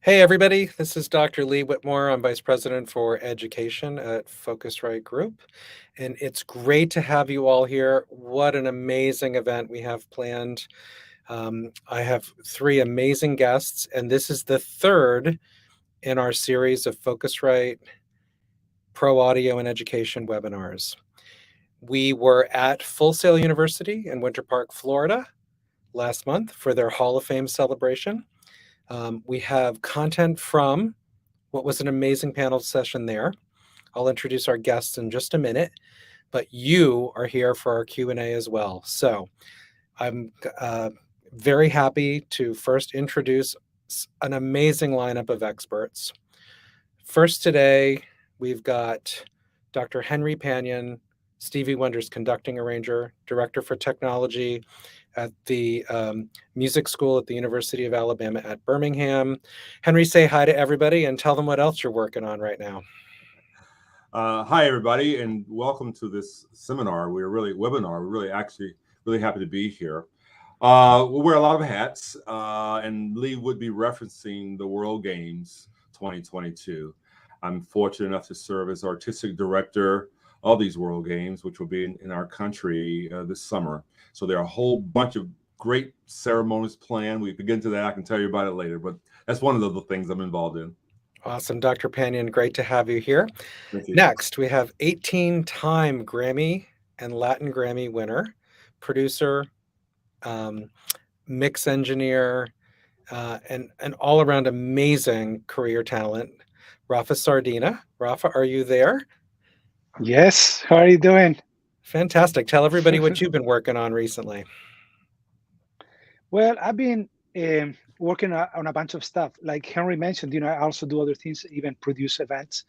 Hey, everybody. This is Dr. Lee Whitmore. I'm Vice President for Education at Focusrite Group. And it's great to have you all here. What an amazing event we have planned. I have three amazing guests, and this is the third in our series of Focusrite Pro Audio and Education webinars. We were at Full Sail University in Winter Park, Florida last month for their Hall of Fame celebration. We have content from what was an amazing panel session there. I'll introduce our guests in just a minute, but you are here for our Q&A as well. So I'm very happy to first introduce an amazing lineup of experts. First today, we've got Dr. Henry Panion, Stevie Wonder's conducting arranger, director for technology at the music school at the University of Alabama at Birmingham. Henry, say hi to everybody and tell them what else you're working on right now. Hi, everybody, and welcome to this seminar. We're really happy to be here. We wear a lot of hats, and Lee would be referencing the World Games 2022. I'm fortunate enough to serve as artistic director of these World Games, which will be in our country this summer. So there are a whole bunch of great ceremonies planned. We can get into that. I can tell you about it later, but that's one of the things I'm involved in. Awesome, Dr. Panion, great to have you here. Thank you. Next, we have 18-time Grammy and Latin Grammy winner, producer, mix engineer, and an all-around amazing career talent, Rafa Sardina. Rafa, are you there? Yes, how are you doing? Fantastic. Tell everybody what you've been working on recently. Well, I've been working on a bunch of stuff. Like Henry mentioned, I also do other things, even produce events,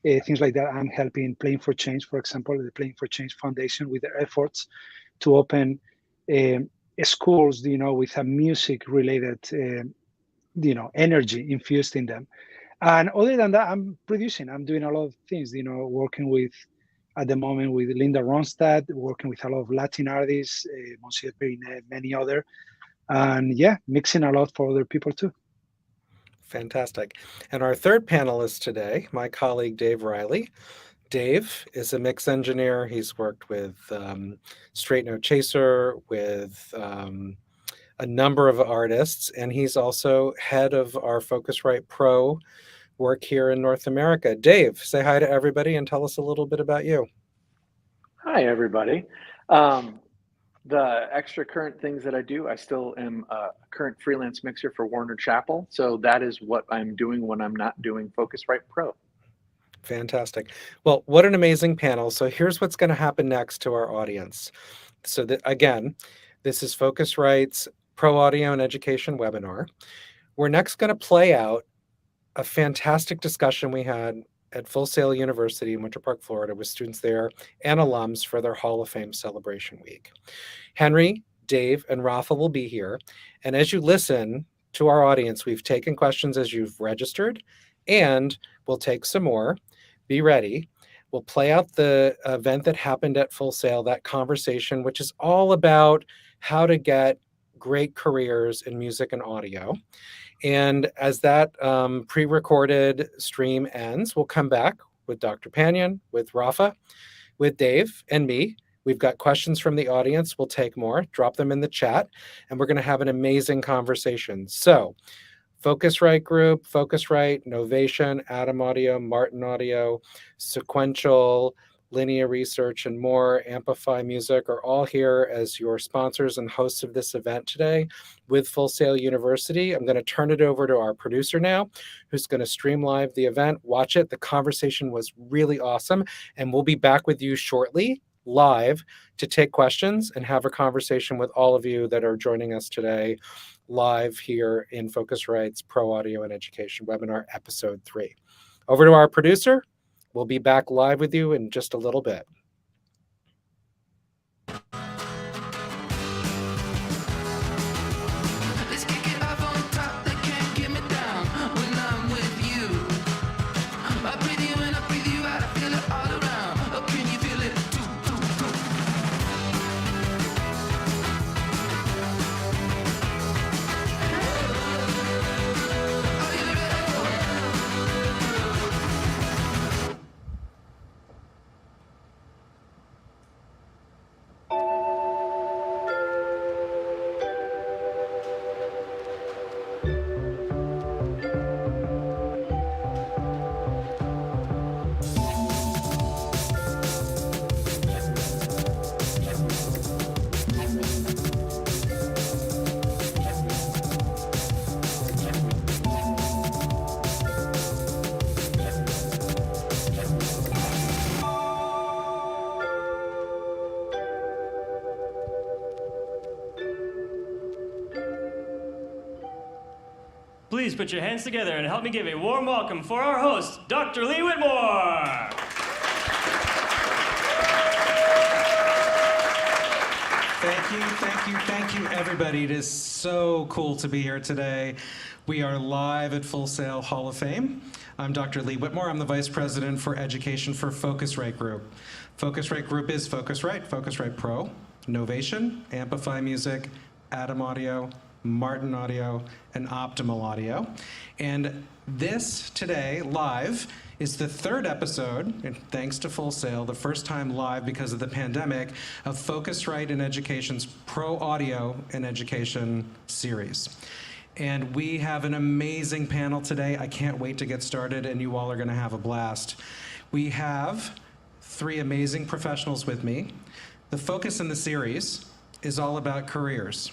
things like that. I'm helping Playing for Change, for example, the Playing for Change Foundation with their efforts to open schools, with a music-related, energy infused in them. And other than that, I'm doing a lot of things, working at the moment with Linda Ronstadt, working with a lot of Latin artists, Monsieur Perinet, many other. And yeah, mixing a lot for other people too. Fantastic. And our third panelist today, my colleague, Dave Rieley. Dave is a mix engineer. He's worked with Straight No Chaser, with a number of artists, and he's also head of our Focusrite Pro work here in North America. Dave, say hi to everybody and tell us a little bit about you. Hi, everybody. The extra current things that I do, I still am a current freelance mixer for Warner Chappell. So that is what I'm doing when I'm not doing Focusrite Pro. Fantastic. Well, what an amazing panel. So here's what's going to happen next to our audience. So that, again, this is Focusrite's Pro Audio and Education webinar. We're next going to play out a fantastic discussion we had at Full Sail University in Winter Park, Florida, with students there and alums for their Hall of Fame celebration week. Henry, Dave, and Rafa will be here. And as you listen to our audience, we've taken questions as you've registered, and we'll take some more. Be ready. We'll play out the event that happened at Full Sail, that conversation, which is all about how to get great careers in music and audio. And as that pre-recorded stream ends, we'll come back with Dr. Panion, with Rafa, with Dave, and me. We've got questions from the audience. We'll take more, drop them in the chat, and we're going to have an amazing conversation. So Focusrite Group, Focusrite, Novation, Atom Audio, Martin Audio, Sequential, Linear Research, and more, Amplify Music are all here as your sponsors and hosts of this event today with Full Sail University. I'm going to turn it over to our producer now, who's going to stream live the event. Watch it. The conversation was really awesome, and we'll be back with you shortly live to take questions and have a conversation with all of you that are joining us today live here in Focusrite's Pro Audio and Education webinar, episode 3. Over to our producer. We'll be back live with you in just a little bit. please put your hands together and help me give a warm welcome for our host, Dr. Lee Whitmore. Thank you, everybody. It is so cool to be here today. We are live at Full Sail Hall of Fame. I'm Dr. Lee Whitmore. I'm the Vice President for Education for Focusrite Group. Focusrite Group is Focusrite, Focusrite Pro, Novation, Amplify Music, Atom Audio, Martin Audio, and Optimal Audio. And this today, live, is the third episode, and thanks to Full Sail, the first time live because of the pandemic, of Focusrite in Education's Pro Audio in Education series. And we have an amazing panel today. I can't wait to get started, and you all are gonna have a blast. We have three amazing professionals with me. The focus in the series is all about careers.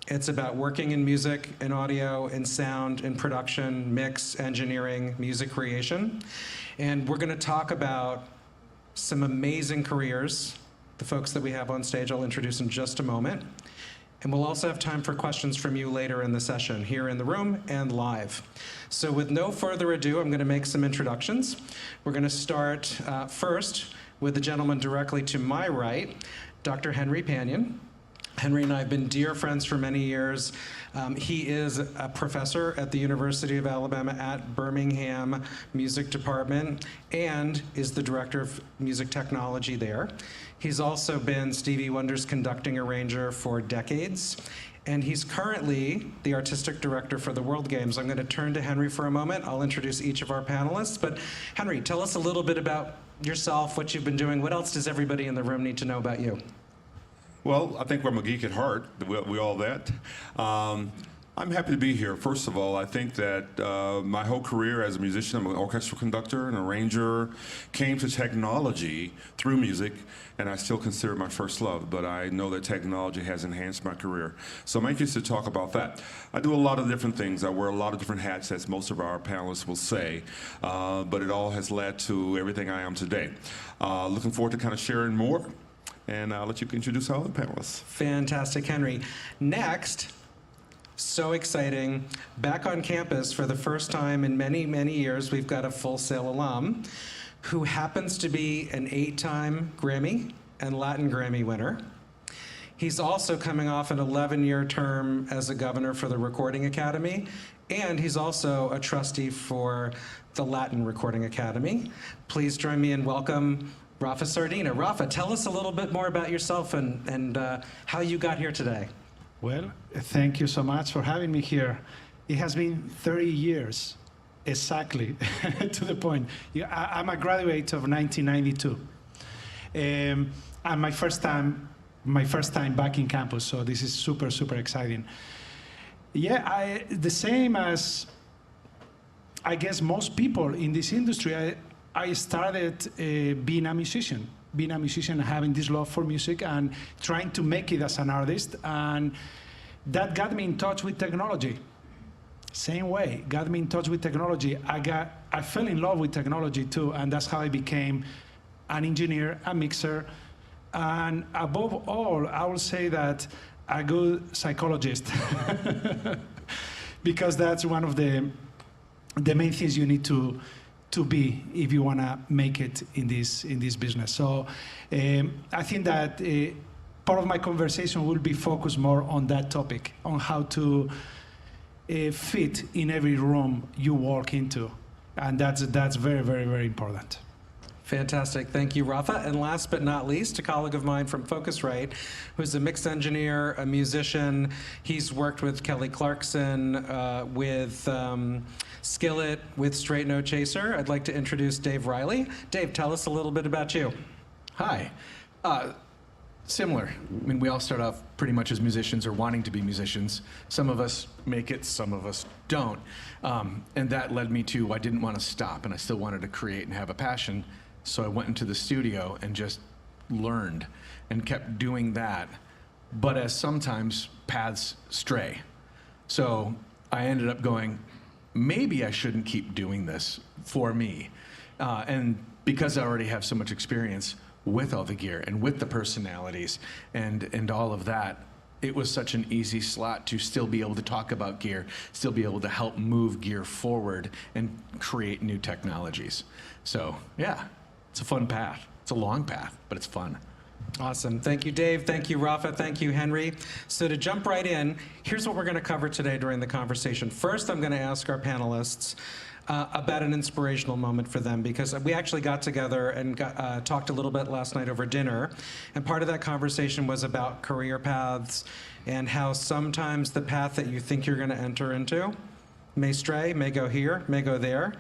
It's about working in music, in audio, in sound, in production, mix, engineering, music creation. And we're gonna talk about some amazing careers. The folks that we have on stage, I'll introduce in just a moment. And we'll also have time for questions from you later in the session, here in the room and live. So with no further ado, I'm gonna make some introductions. We're gonna start first with the gentleman directly to my right, Dr. Henry Panion. Henry and I have been dear friends for many years. He is a professor at the University of Alabama at Birmingham Music Department and is the director of music technology there. He's also been Stevie Wonder's conducting arranger for decades. And he's currently the artistic director for the World Games. I'm going to turn to Henry for a moment. I'll introduce each of our panelists. But Henry, tell us a little bit about yourself, what you've been doing. What else does everybody in the room need to know about you? Well, I think I'm a geek at heart. We all that. I'm happy to be here. First of all, I think that my whole career as a musician, I'm an orchestral conductor, an arranger, came to technology through music, and I still consider it my first love, but I know that technology has enhanced my career. So I'm anxious to talk about that. I do a lot of different things. I wear a lot of different hats, as most of our panelists will say, but it all has led to everything I am today. Looking forward to kind of sharing more. And I'll let you introduce our other panelists. Fantastic, Henry. Next, so exciting, back on campus for the first time in many, many years, we've got a Full Sail alum who happens to be an 8-time Grammy and Latin Grammy winner. He's also coming off an 11-year term as a governor for the Recording Academy, and he's also a trustee for the Latin Recording Academy. Please join me in welcome Rafa Sardina. Rafa, tell us a little bit more about yourself and how you got here today. Well, thank you so much for having me here. It has been 30 years, exactly, to the point. I'm a graduate of 1992. And my first time back in campus, so this is super, super exciting. Yeah, the same as, I guess, most people in this industry, I started being a musician, having this love for music and trying to make it as an artist. And that got me in touch with technology. Same way, got me in touch with technology. I fell in love with technology too, and that's how I became an engineer, a mixer, and above all, I will say that a good psychologist, because that's one of the main things you need to be if you want to make it in this business. So I think that part of my conversation will be focused more on that topic, on how to fit in every room you walk into, and that's very, very, very important. Fantastic. Thank you, Rafa. And last but not least, a colleague of mine from Focusrite, who's a mix engineer, a musician. He's worked with Kelly Clarkson, with Skillet, with Straight No Chaser. I'd like to introduce Dave Rieley. Dave, tell us a little bit about you. Hi. Similar. I mean, we all start off pretty much as musicians or wanting to be musicians. Some of us make it, some of us don't. And that led me to, I didn't want to stop, and I still wanted to create and have a passion. So I went into the studio and just learned and kept doing that. But as sometimes paths stray. So I ended up going, maybe I shouldn't keep doing this for me. And because I already have so much experience with all the gear and with the personalities and all of that, it was such an easy slot to still be able to talk about gear, still be able to help move gear forward and create new technologies. So yeah, it's a fun path. It's a long path, but it's fun. Awesome. Thank you, Dave. Thank you, Rafa. Thank you, Henry. So to jump right in, here's what we're going to cover today during the conversation. First, I'm going to ask our panelists about an inspirational moment for them, because we actually got together and talked a little bit last night over dinner, and part of that conversation was about career paths and how sometimes the path that you think you're going to enter into may stray, may go here, may go there,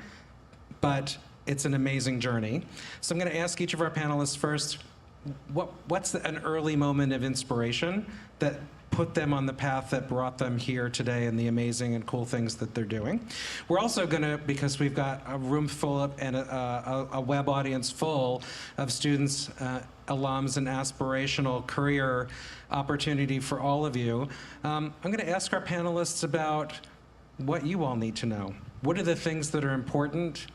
but it's an amazing journey. So I'm going to ask each of our panelists first, what's an early moment of inspiration that put them on the path that brought them here today and the amazing and cool things that they're doing. We're also going to, because we've got a room full of and a web audience full of students, alums, and aspirational career opportunity for all of you, I'm going to ask our panelists about what you all need to know. What are the things that are important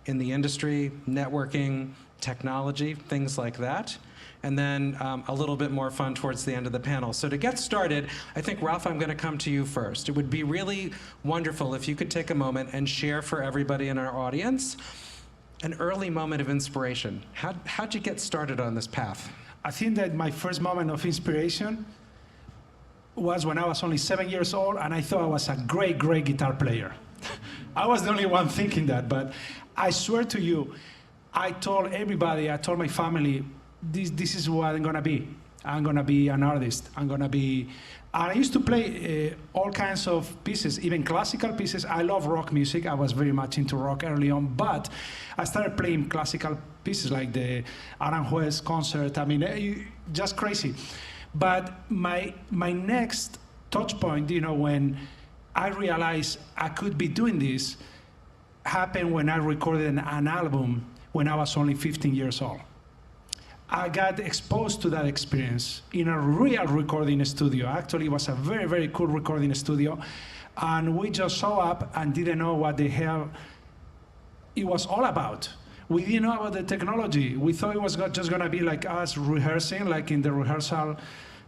in the industry, networking, technology, things like that? And then a little bit more fun towards the end of the panel. So to get started, I think, Rafa, I'm going to come to you first. It would be really wonderful if you could take a moment and share for everybody in our audience an early moment of inspiration. How'd you get started on this path? I think that my first moment of inspiration was when I was only 7 years old, and I thought I was a great, great guitar player. I was the only one thinking that, but I swear to you, I told everybody, I told my family, this is what I'm gonna be. I'm gonna be an artist. I used to play all kinds of pieces, even classical pieces. I love rock music. I was very much into rock early on, but I started playing classical pieces like the Aranjuez concert. I mean, just crazy. But my next touch point, when I realized I could be doing this, happened when I recorded an album when I was only 15 years old. I got exposed to that experience in a real recording studio. Actually, it was a very, very cool recording studio. And we just showed up and didn't know what the hell it was all about. We didn't know about the technology. We thought it was just gonna be like us rehearsing, like in the rehearsal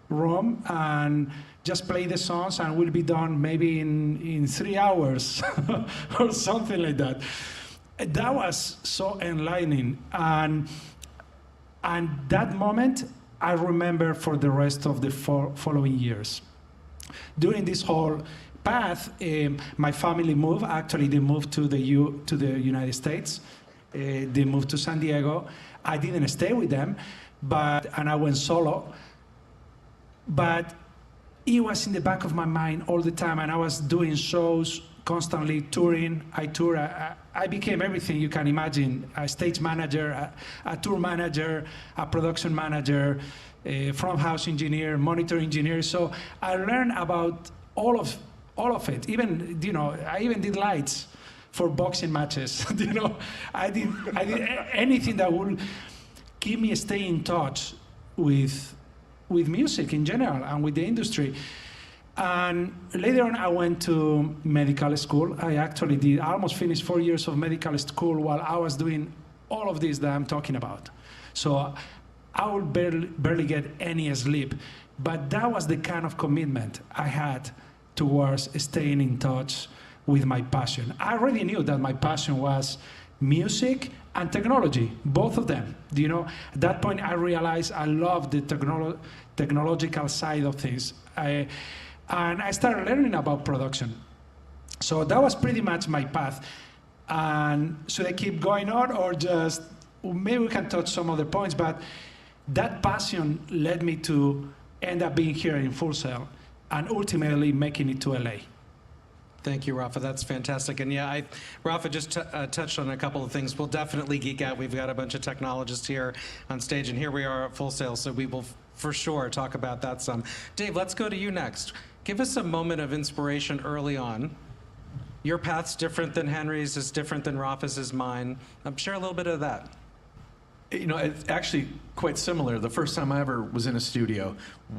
room, and just play the songs and we'll be done maybe in 3 hours or something like that. That was so enlightening. And that moment, I remember for the rest of the following years. During this whole path, my family moved. Actually, they moved to the United States. They moved to San Diego. I didn't stay with them, and I went solo. But it was in the back of my mind all the time, and I was doing shows, constantly touring. I became everything you can imagine: a stage manager, a tour manager, a production manager, a front house engineer, monitor engineer. So I learned about all of it. Even I even did lights for boxing matches. I did anything that would keep me stay in touch with music in general and with the industry. And later on, I went to medical school. I actually almost finished 4 years of medical school while I was doing all of this that I'm talking about. So I would barely get any sleep. But that was the kind of commitment I had towards staying in touch with my passion. I already knew that my passion was music and technology, both of them. At that point, I realized I loved the technological side of things. And I started learning about production. So that was pretty much my path. And should I keep going on, or just maybe we can touch some other points? But that passion led me to end up being here in Full Sail and ultimately making it to LA. Thank you, Rafa. That's fantastic. And yeah, Rafa just touched on a couple of things. We'll definitely geek out. We've got a bunch of technologists here on stage, and here we are at Full Sail, so we will for sure talk about that some. Dave, let's go to you next. Give us a moment of inspiration early on. Your path's different than Henry's, is different than Rafa's, is mine. Share a little bit of that. It's actually quite similar. The first time I ever was in a studio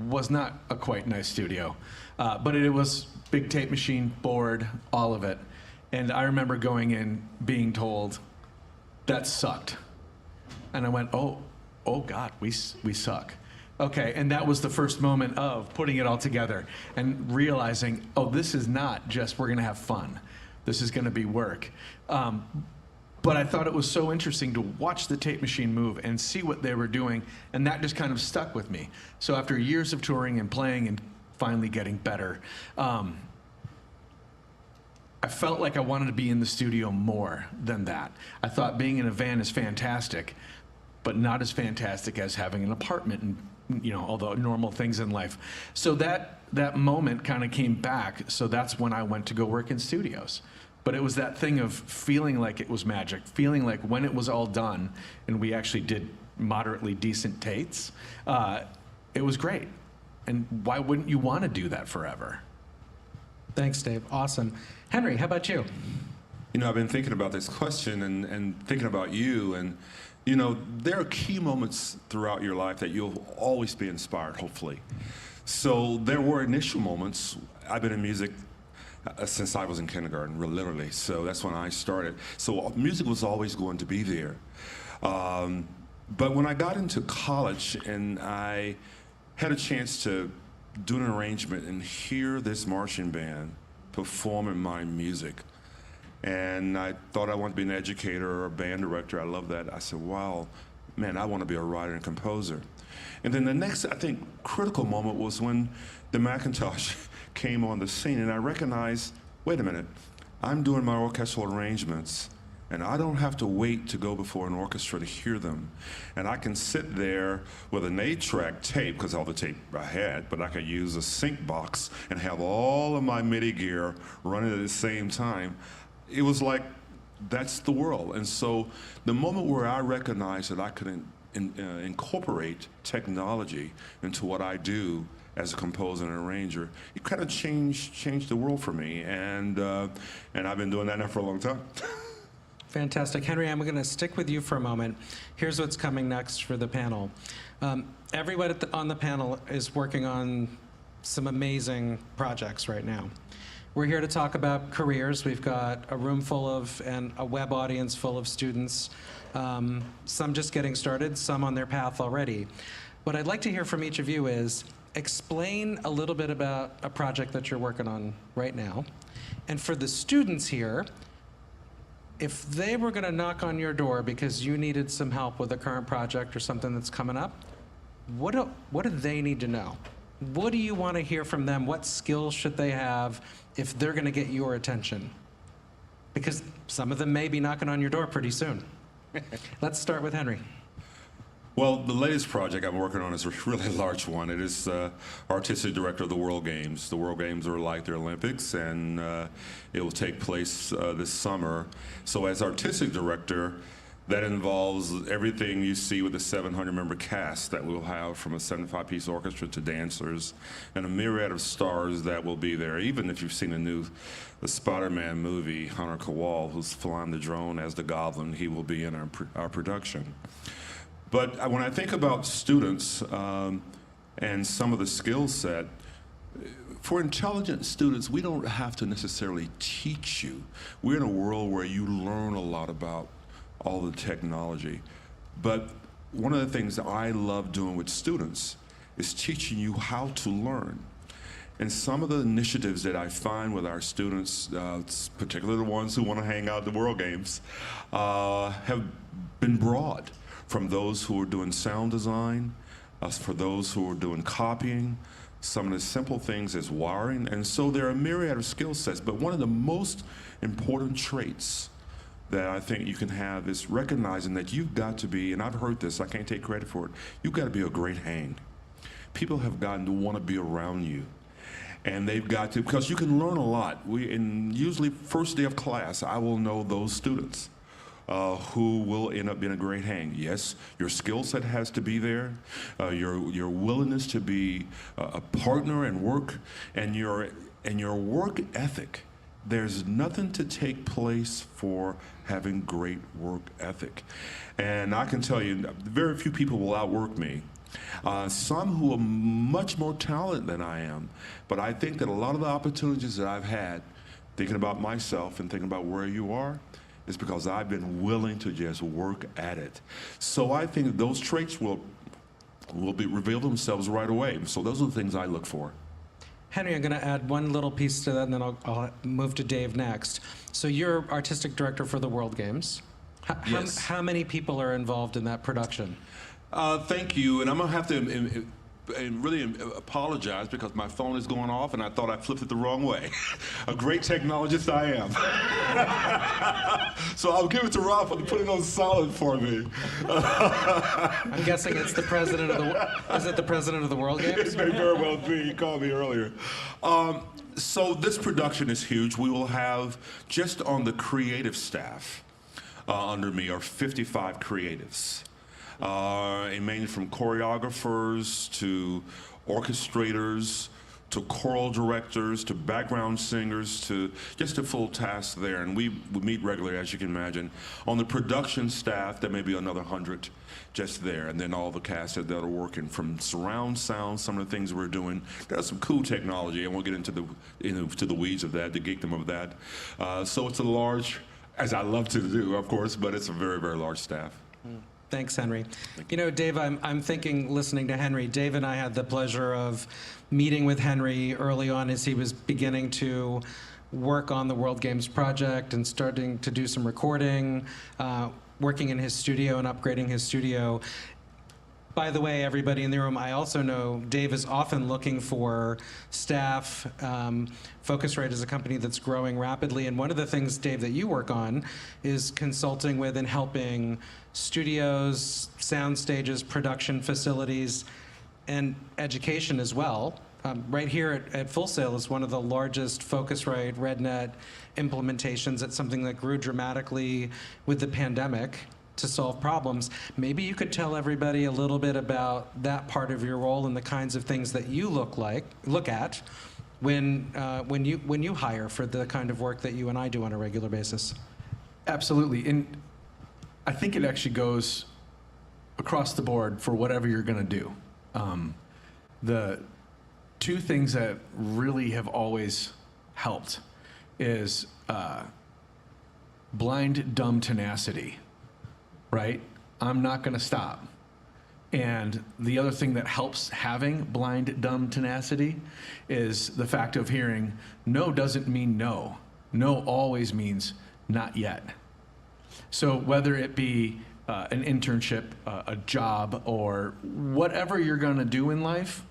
was not a quite nice studio, but it was big tape machine, board, all of it. And I remember going in being told, that sucked. And I went, oh God, we suck. Okay, and that was the first moment of putting it all together and realizing, oh, this is not just we're going to have fun. This is going to be work. But I thought it was so interesting to watch the tape machine move and see what they were doing, and that just kind of stuck with me. So after years of touring and playing and finally getting better, I felt like I wanted to be in the studio more than that. I thought being in a van is fantastic, but not as fantastic as having an apartment and, you know, all the normal things in life. So that moment kind of came back. So that's when I went to go work in studios. But it was that thing of feeling like it was magic, feeling like when it was all done and we actually did moderately decent takes, it was great. And why wouldn't you want to do that forever? Thanks, Dave. Awesome. Henry, how about you? You know, I've been thinking about this question and thinking about you, and you know, there are key moments throughout your life that you'll always be inspired, hopefully. So there were initial moments. I've been in music since I was in kindergarten, literally. So that's when I started. So music was always going to be there. But when I got into college and I had a chance to do an arrangement and hear this marching band performing my music, and I thought I wanted to be an educator or a band director. I love that. I said, wow, man, I want to be a writer and composer. And then the next, I think, critical moment was when the Macintosh came on the scene, and I recognized, wait a minute, I'm doing my orchestral arrangements, and I don't have to wait to go before an orchestra to hear them. And I can sit there with an 8-track tape, because all the tape I had, but I could use a sync box and have all of my MIDI gear running at the same time. It was like, that's the world. And so the moment where I recognized that I could incorporate technology into what I do as a composer and arranger, it kind of changed the world for me, and I've been doing that now for a long time. Fantastic. Henry, I'm going to stick with you for a moment. Here's what's coming next for the panel. Everyone on the panel is working on some amazing projects right now. We're here to talk about careers. We've got a room full of, and a web audience full of students, some just getting started, some on their path already. What I'd like to hear from each of you is, explain a little bit about a project that you're working on right now. And for the students here, if they were going to knock on your door because you needed some help with a current project or something that's coming up, what do they need to know? What do you want to hear from them? What skills should they have if they're going to get your attention? Because some of them may be knocking on your door pretty soon. Let's start with Henry. Well, the latest project I'm working on is a really large one. It is artistic director of the World Games. The World Games are like the Olympics, and it will take place this summer. So as artistic director, that involves everything you see with the 700-member cast that we'll have, from a 75-piece orchestra to dancers, and a myriad of stars that will be there. Even if you've seen the Spider-Man movie, Hunter Kowal, who's flying the drone as the Goblin, he will be in our production. But when I think about students and some of the skill set, for intelligent students, we don't have to necessarily teach you. We're in a world where you learn a lot about all the technology. But one of the things that I love doing with students is teaching you how to learn. And some of the initiatives that I find with our students, particularly the ones who want to hang out at the World Games, have been broad. From those who are doing sound design, for those who are doing copying, some of the simple things as wiring. And so there are a myriad of skill sets, but one of the most important traits that I think you can have is recognizing that you've got to be, and I've heard this, I can't take credit for it, you've got to be a great hang. People have gotten to want to be around you. And they've got to, because you can learn a lot. Usually first day of class, I will know those students who will end up being a great hang. Yes, your skill set has to be there, your willingness to be a partner and work, and your work ethic. There's nothing to take place for having great work ethic. And I can tell you, very few people will outwork me. Some who are much more talented than I am, but I think that a lot of the opportunities that I've had, thinking about myself and thinking about where you are, is because I've been willing to just work at it. So I think those traits will will reveal themselves right away. So those are the things I look for. Henry, I'm going to add one little piece to that, and then I'll move to Dave next. So you're artistic director for the World Games. Yes. How many people are involved in that production? Thank you, and I'm going to have to really apologize because my phone is going off and I thought I flipped it the wrong way. A great technologist I am. So I'll give it to Rafa to put it on solid for me. I'm guessing it's the president of is it the president of the World Games? It may very well be. He called me earlier. So this production is huge. We will have, just on the creative staff under me, are 55 creatives. And mainly from choreographers to orchestrators to choral directors to background singers to just a full task there. And we meet regularly, as you can imagine. On the production staff, there may be another 100 just there. And then all the cast that are working from surround sound, some of the things we're doing. There's some cool technology, and we'll get into the weeds of that, the geekdom of that. So it's a large, as I love to do, of course, but it's a very, very large staff. Thanks, Henry. You know, Dave, I'm thinking, listening to Henry, Dave and I had the pleasure of meeting with Henry early on as he was beginning to work on the World Games project and starting to do some recording, working in his studio and upgrading his studio. By the way, everybody in the room, I also know Dave is often looking for staff. Focusrite is a company that's growing rapidly, and one of the things, Dave, that you work on is consulting with and helping studios, sound stages, production facilities, and education as well. Right here at Full Sail is one of the largest Focusrite RedNet implementations. It's something that grew dramatically with the pandemic to solve problems. Maybe you could tell everybody a little bit about that part of your role and the kinds of things that you look at when you hire for the kind of work that you and I do on a regular basis. Absolutely, and I think it actually goes across the board for whatever you're going to do. The two things that really have always helped is blind, dumb tenacity. Right? I'm not going to stop. And the other thing that helps having blind, dumb tenacity is the fact of hearing no doesn't mean no. No always means not yet. So whether it be an internship, a job, or whatever you're going to do in life,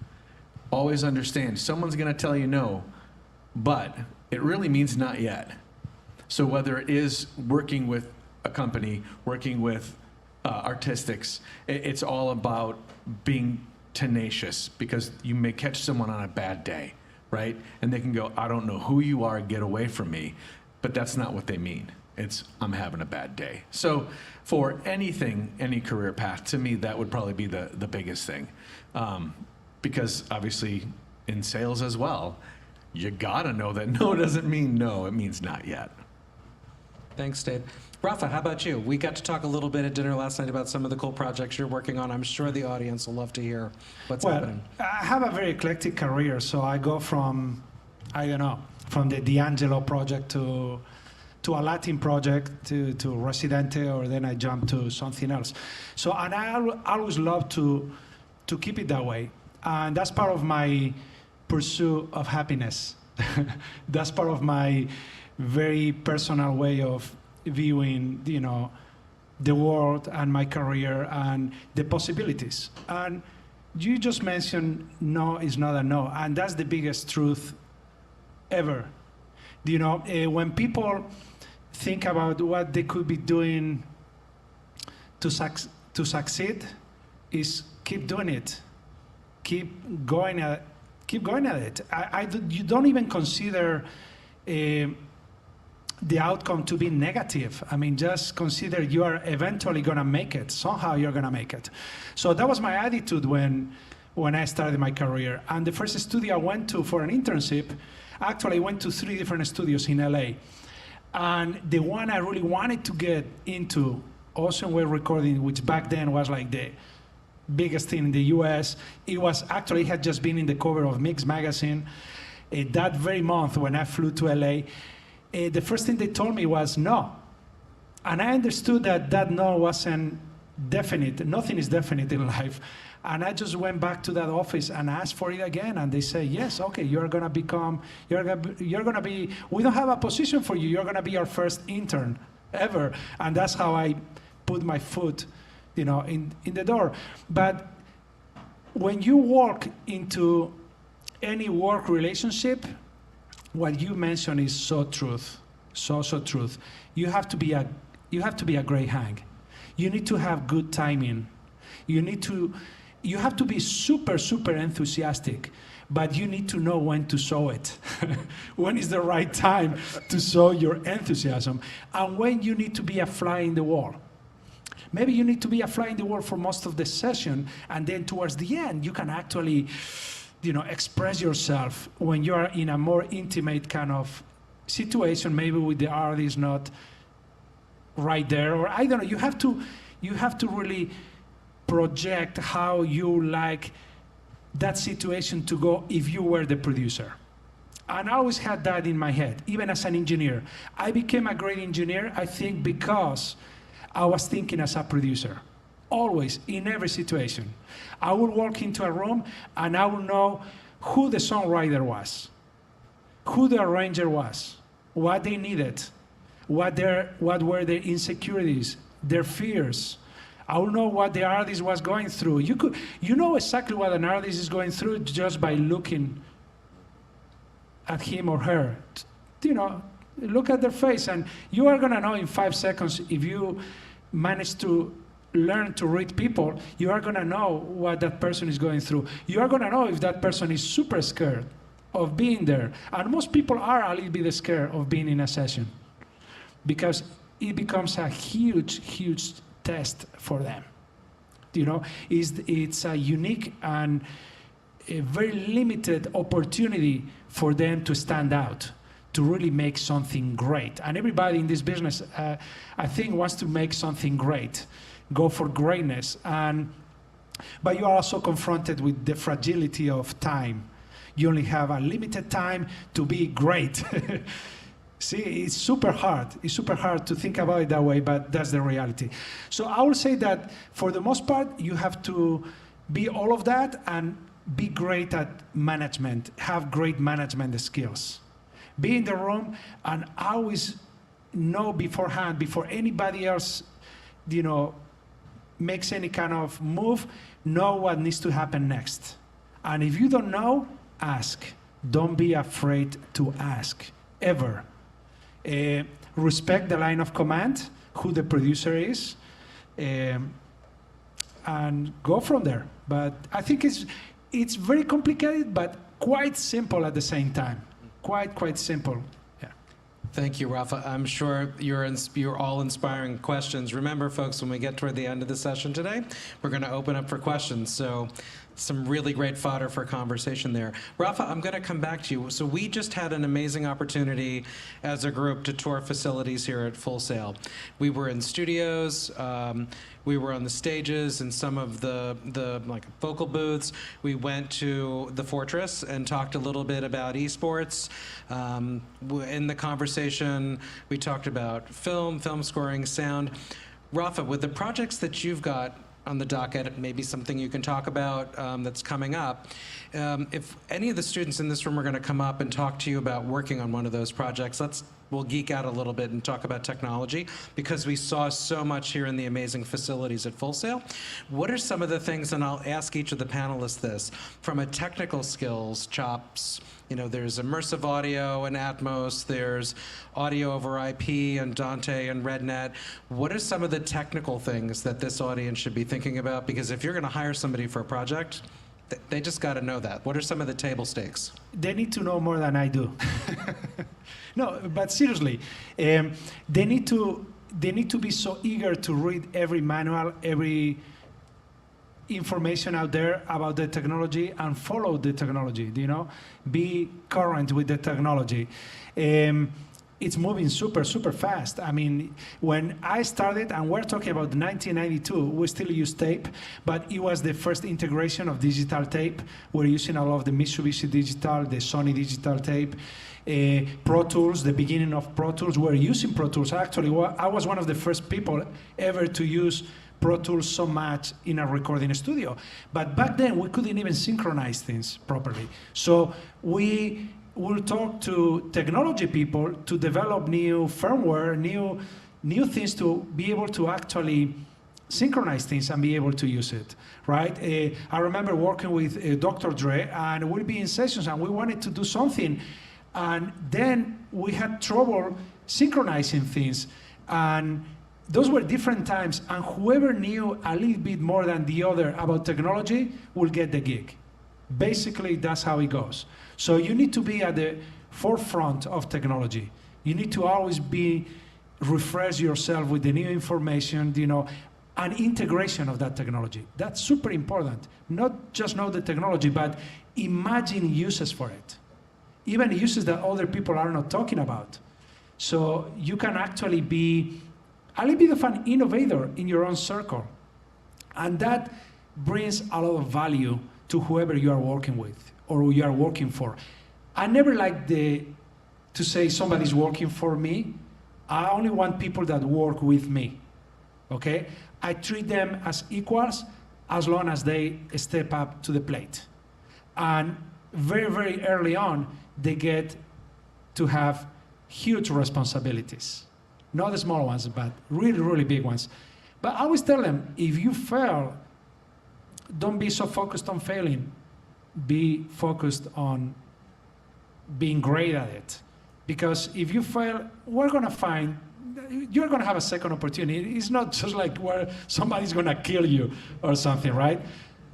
always understand someone's going to tell you no, but it really means not yet. So whether it is working with a company, working with artistics, it's all about being tenacious, because you may catch someone on a bad day, right? And they can go, I don't know who you are, get away from me. But that's not what they mean. It's, I'm having a bad day. So for anything, any career path, to me, that would probably be the biggest thing. Because obviously in sales as well, you gotta know that no doesn't mean no, it means not yet. Thanks, Dave. Rafa, how about you? We got to talk a little bit at dinner last night about some of the cool projects you're working on. I'm sure the audience will love to hear what's happening. I have a very eclectic career, so I go from, I don't know, from the D'Angelo project to a Latin project to Residente, or then I jump to something else. So, and I always love to keep it that way. And that's part of my pursuit of happiness. That's part of my very personal way of viewing, you know, the world and my career and the possibilities. And you just mentioned no is not a no, and that's the biggest truth ever. You know, when people think about what they could be doing to succeed, is keep doing it, keep going at it. You don't even consider the outcome to be negative. I mean, just consider you are eventually going to make it. Somehow you're going to make it. So that was my attitude when I started my career. And the first studio I went to for an internship, actually I went to 3 different studios in LA. And the one I really wanted to get into, Ocean Wave Recording, which back then was like the biggest thing in the US. It had just been in the cover of Mix magazine. That very month when I flew to LA, the first thing they told me was no. And I understood that no wasn't definite. Nothing is definite in life. And I just went back to that office and asked for it again, and they say, yes, okay, you're gonna be, we don't have a position for you, you're gonna be our first intern ever. And that's how I put my foot, in the door. But when you walk into any work relationship, what you mentioned is so truth, so truth. You have to be a great hang. You need to have good timing. You have to be super enthusiastic, but you need to know when to sow it. When is the right time to sow your enthusiasm, and when you need to be a fly in the wall. Maybe you need to be a fly in the wall for most of the session, and then towards the end, you can actually, express yourself when you are in a more intimate kind of situation, maybe with the artist not right there, or I don't know. You have to really project how you like that situation to go if you were the producer. And I always had that in my head, even as an engineer. I became a great engineer, I think, because I was thinking as a producer, always, in every situation. I would walk into a room and I would know who the songwriter was, who the arranger was, what they needed, what were their insecurities, their fears. I would know what the artist was going through. You know exactly what an artist is going through just by looking at him or her. Look at their face, and you are gonna know in 5 seconds if you manage to learn to read people. You are gonna know what that person is going through. You are gonna know if that person is super scared of being there. And most people are a little bit scared of being in a session, because it becomes a huge test for them. It's a unique and a very limited opportunity for them to stand out, to really make something great. And everybody in this business, I think, wants to make something great, go for greatness. But you are also confronted with the fragility of time. You only have a limited time to be great. See, it's super hard. It's super hard to think about it that way, but that's the reality. So I will say that for the most part, you have to be all of that and be great at management, have great management skills. Be in the room and always know beforehand, before anybody else, makes any kind of move, know what needs to happen next. And if you don't know, ask. Don't be afraid to ask, ever. Respect the line of command, who the producer is, and go from there. But I think it's very complicated, but quite simple at the same time. Quite simple. Yeah. Thank you, Rafa. I'm sure you're all inspiring questions. Remember, folks, when we get toward the end of the session today, we're going to open up for questions. So some really great fodder for conversation there. Rafa, I'm going to come back to you. So we just had an amazing opportunity as a group to tour facilities here at Full Sail. We were in studios. We were on the stages and some of the vocal booths. We went to the Fortress and talked a little bit about esports. In the conversation, we talked about film scoring, sound. Rafa, with the projects that you've got on the docket, maybe something you can talk about that's coming up. If any of the students in this room are going to come up and talk to you about working on one of those projects, we'll geek out a little bit and talk about technology, because we saw so much here in the amazing facilities at Full Sail. What are some of the things, and I'll ask each of the panelists this, from a technical skills, chops, there's immersive audio and Atmos, there's audio over IP and Dante and RedNet. What are some of the technical things that this audience should be thinking about? Because if you're going to hire somebody for a project, they just got to know that. What are some of the table stakes? They need to know more than I do. No, but seriously, they need to be so eager to read every manual, every information out there about the technology and follow the technology, be current with the technology. It's moving super fast. I mean, when I started, and we're talking about 1992, we still use tape, but it was the first integration of digital tape. We're using a lot of the Mitsubishi digital, the Sony digital tape, Pro Tools, the beginning of Pro Tools. We're using Pro Tools. Actually, I was one of the first people ever to use Pro Tools so much in a recording studio. But back then, we couldn't even synchronize things properly. So we will talk to technology people to develop new firmware, new things to be able to actually synchronize things and be able to use it, right? I remember working with Dr. Dre, and we'd be in sessions and we wanted to do something, and then we had trouble synchronizing things. And those were different times, and whoever knew a little bit more than the other about technology will get the gig. Basically, that's how it goes. So you need to be at the forefront of technology. You need to always refresh yourself with the new information, and integration of that technology. That's super important. Not just know the technology, but imagine uses for it. Even uses that other people are not talking about. So you can actually be a little bit of an innovator in your own circle. And that brings a lot of value to whoever you are working with or who you are working for. I never like to say somebody's working for me. I only want people that work with me, okay? I treat them as equals as long as they step up to the plate. And very, very early on, they get to have huge responsibilities. Not the small ones, but really, really big ones. But I always tell them, if you fail, don't be so focused on failing. Be focused on being great at it. Because if you fail, you're going to have a second opportunity. It's not just like where somebody's going to kill you or something, right?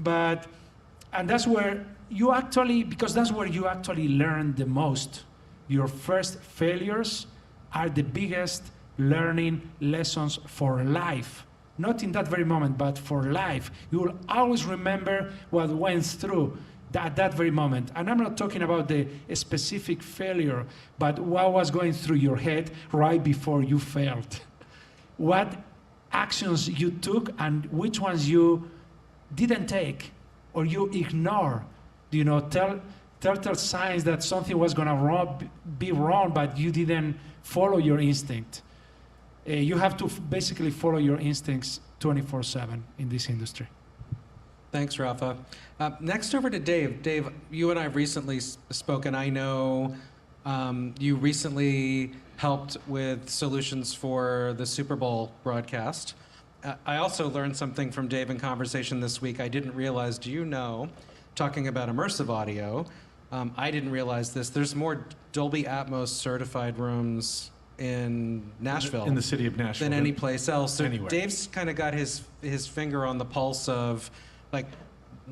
And that's where because that's where you actually learn the most. Your first failures are the biggest learning lessons for life. Not in that very moment, but for life. You will always remember what went through at that very moment. And I'm not talking about the specific failure, but what was going through your head right before you failed. What actions you took and which ones you didn't take or you ignore. Telltale signs that something was going to be wrong, but you didn't follow your instinct. You have to basically follow your instincts 24/7 in this industry. Thanks, Rafa. Next over to Dave. Dave, you and I have recently spoken. I know you recently helped with solutions for the Super Bowl broadcast. I also learned something from Dave in conversation this week I didn't realize. Do you know, talking about immersive audio, I didn't realize this. There's more Dolby Atmos certified rooms in Nashville. In the city of Nashville. Than any place else. So anywhere. Dave's kind of got his finger on the pulse of, like,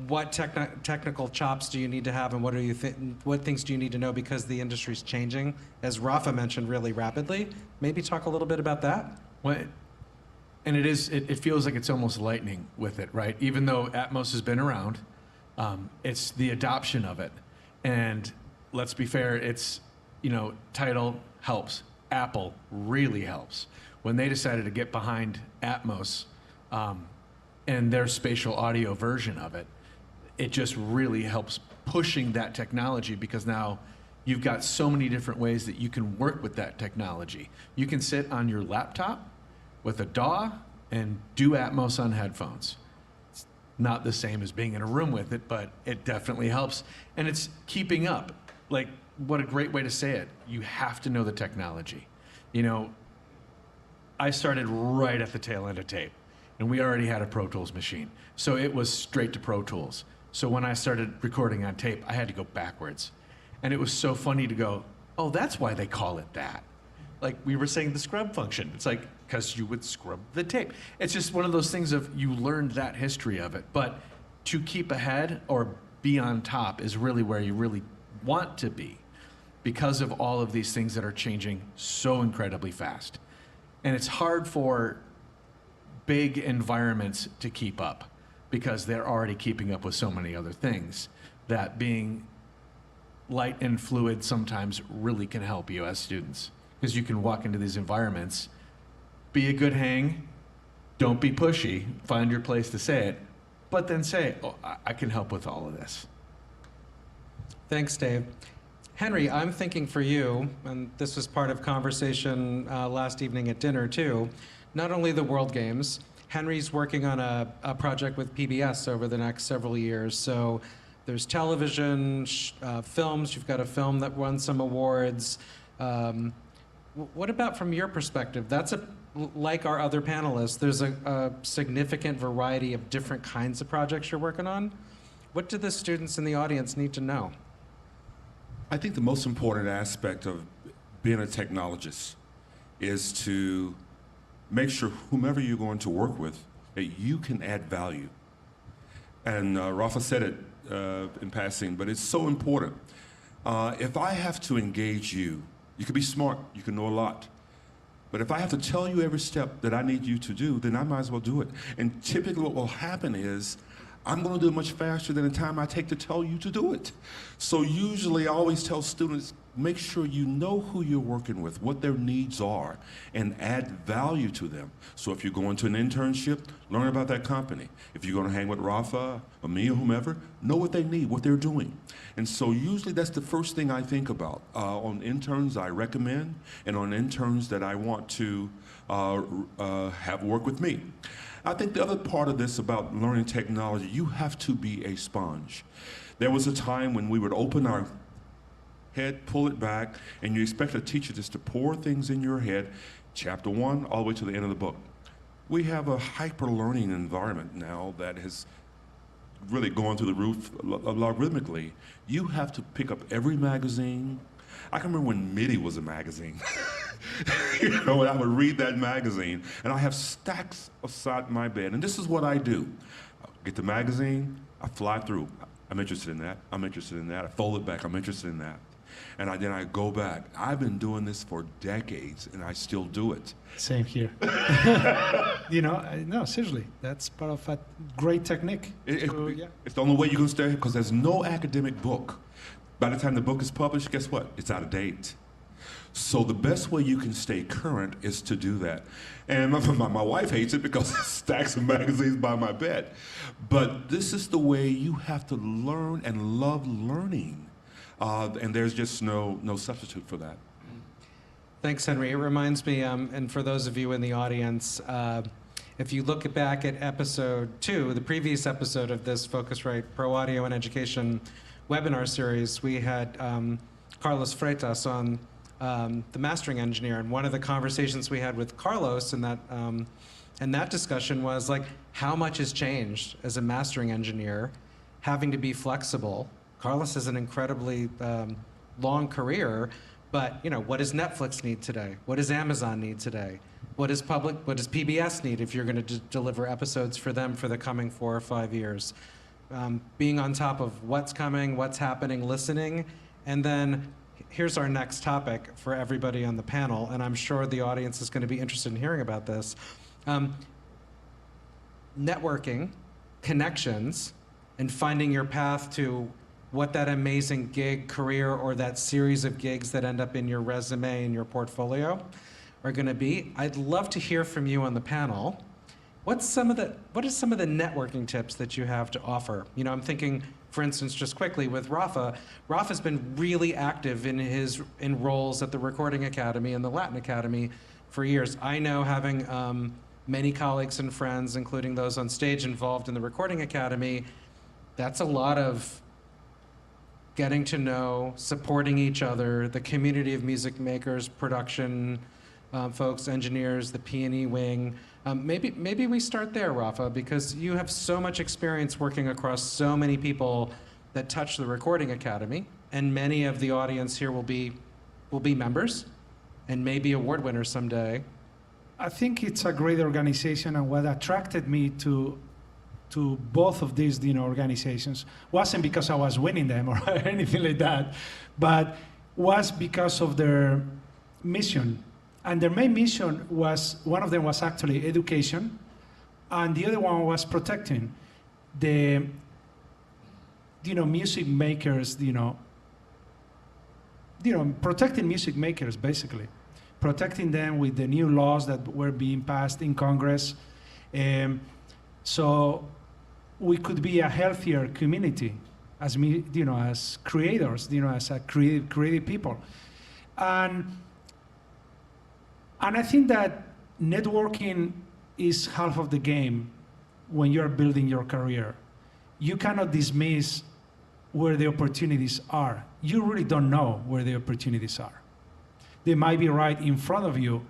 what technical chops do you need to have, and what things do you need to know, because the industry's changing, as Rafa mentioned, really rapidly. Maybe talk a little bit about that. And it feels like it's almost lightning with it, right? Even though Atmos has been around, it's the adoption of it. And let's be fair, it's, Tidal helps. Apple really helps. When they decided to get behind Atmos and their spatial audio version of it, it just really helps pushing that technology, because now you've got so many different ways that you can work with that technology. You can sit on your laptop with a DAW and do Atmos on headphones. It's not the same as being in a room with it, but it definitely helps. And it's keeping up. Like, what a great way to say it. You have to know the technology. I started right at the tail end of tape, and we already had a Pro Tools machine. So it was straight to Pro Tools. So when I started recording on tape, I had to go backwards. And it was so funny to go, oh, that's why they call it that. Like we were saying, the scrub function. It's like, because you would scrub the tape. It's just one of those things of you learned that history of it. But to keep ahead or be on top is really where you really want to be, because of all of these things that are changing so incredibly fast. And it's hard for big environments to keep up, because they're already keeping up with so many other things, that being light and fluid sometimes really can help you as students, because you can walk into these environments, be a good hang, don't be pushy, find your place to say it, but then say, oh, I can help with all of this. Thanks, Dave. Henry, I'm thinking for you, and this was part of conversation last evening at dinner too, not only the World Games, Henry's working on a project with PBS over the next several years. So there's television, films. You've got a film that won some awards. What about from your perspective? That's like our other panelists, there's a significant variety of different kinds of projects you're working on. What do the students in the audience need to know? I think the most important aspect of being a technologist is to make sure whomever you're going to work with, that you can add value. And Rafa said it in passing, but it's so important. If I have to engage you, you can be smart, you can know a lot. But if I have to tell you every step that I need you to do, then I might as well do it. And typically what will happen is, I'm going to do it much faster than the time I take to tell you to do it. So usually I always tell students, make sure you know who you're working with, what their needs are, and add value to them. So if you're going to an internship, learn about that company. If you're going to hang with Rafa or me or whomever, know what they need, what they're doing. And so usually that's the first thing I think about. On interns I recommend, and on interns that I want to have work with me. I think the other part of this about learning technology, you have to be a sponge. There was a time when we would open our head, pull it back, and you expect a teacher just to pour things in your head, chapter 1 all the way to the end of the book. We have a hyper-learning environment now that has really gone through the roof logarithmically. You have to pick up every magazine. I can remember when MIDI was a magazine. You know, and I would read that magazine, and I have stacks beside my bed. And this is what I do. I get the magazine, I fly through. I'm interested in that, I'm interested in that. I fold it back, I'm interested in that. And then I go back. I've been doing this for decades, and I still do it. Same here. You know, no, seriously, that's part of a great technique. Yeah. It's the only way you can stay, because there's no academic book. By the time the book is published, guess what? It's out of date. So the best way you can stay current is to do that. And my wife hates it because stacks of magazines by my bed. But this is the way you have to learn and love learning. And there's just no substitute for that. Thanks, Henry. It reminds me, and for those of you in the audience, if you look back at episode 2, the previous episode of this Focusrite Pro Audio and Education webinar series, we had Carlos Freitas on, the mastering engineer, and one of the conversations we had with Carlos in that discussion was like, how much has changed as a mastering engineer, having to be flexible. Carlos has an incredibly long career, but you know, what does Netflix need today? What does Amazon need today? What does PBS need if you're going to deliver episodes for them for the coming 4 or 5 years? Being on top of what's coming, what's happening, listening, and then here's our next topic for everybody on the panel, and I'm sure the audience is going to be interested in hearing about this. Networking, connections, and finding your path to what that amazing gig, career, or that series of gigs that end up in your resume and your portfolio are going to be. I'd love to hear from you on the panel. What are some of the networking tips that you have to offer? You know, I'm thinking, for instance, just quickly with Rafa. Rafa's been really active in roles at the Recording Academy and the Latin Academy for years. I know, having many colleagues and friends, including those on stage involved in the Recording Academy, that's a lot of getting to know, supporting each other, the community of music makers, production folks, engineers, the P&E wing. Maybe we start there, Rafa, because you have so much experience working across so many people that touch the Recording Academy, and many of the audience here will be members and maybe award winners someday. I think it's a great organization, and what attracted me to both of these, you know, organizations wasn't because I was winning them or anything like that, but was because of their mission. And their main mission was, one of them was actually education, and the other one was protecting the, you know, music makers, protecting music makers, basically. Protecting them with the new laws that were being passed in Congress. So we could be a healthier community as as creators, as a creative people. And I think that networking is half of the game when you're building your career. You cannot dismiss where the opportunities are. You really don't know where the opportunities are. They might be right in front of you,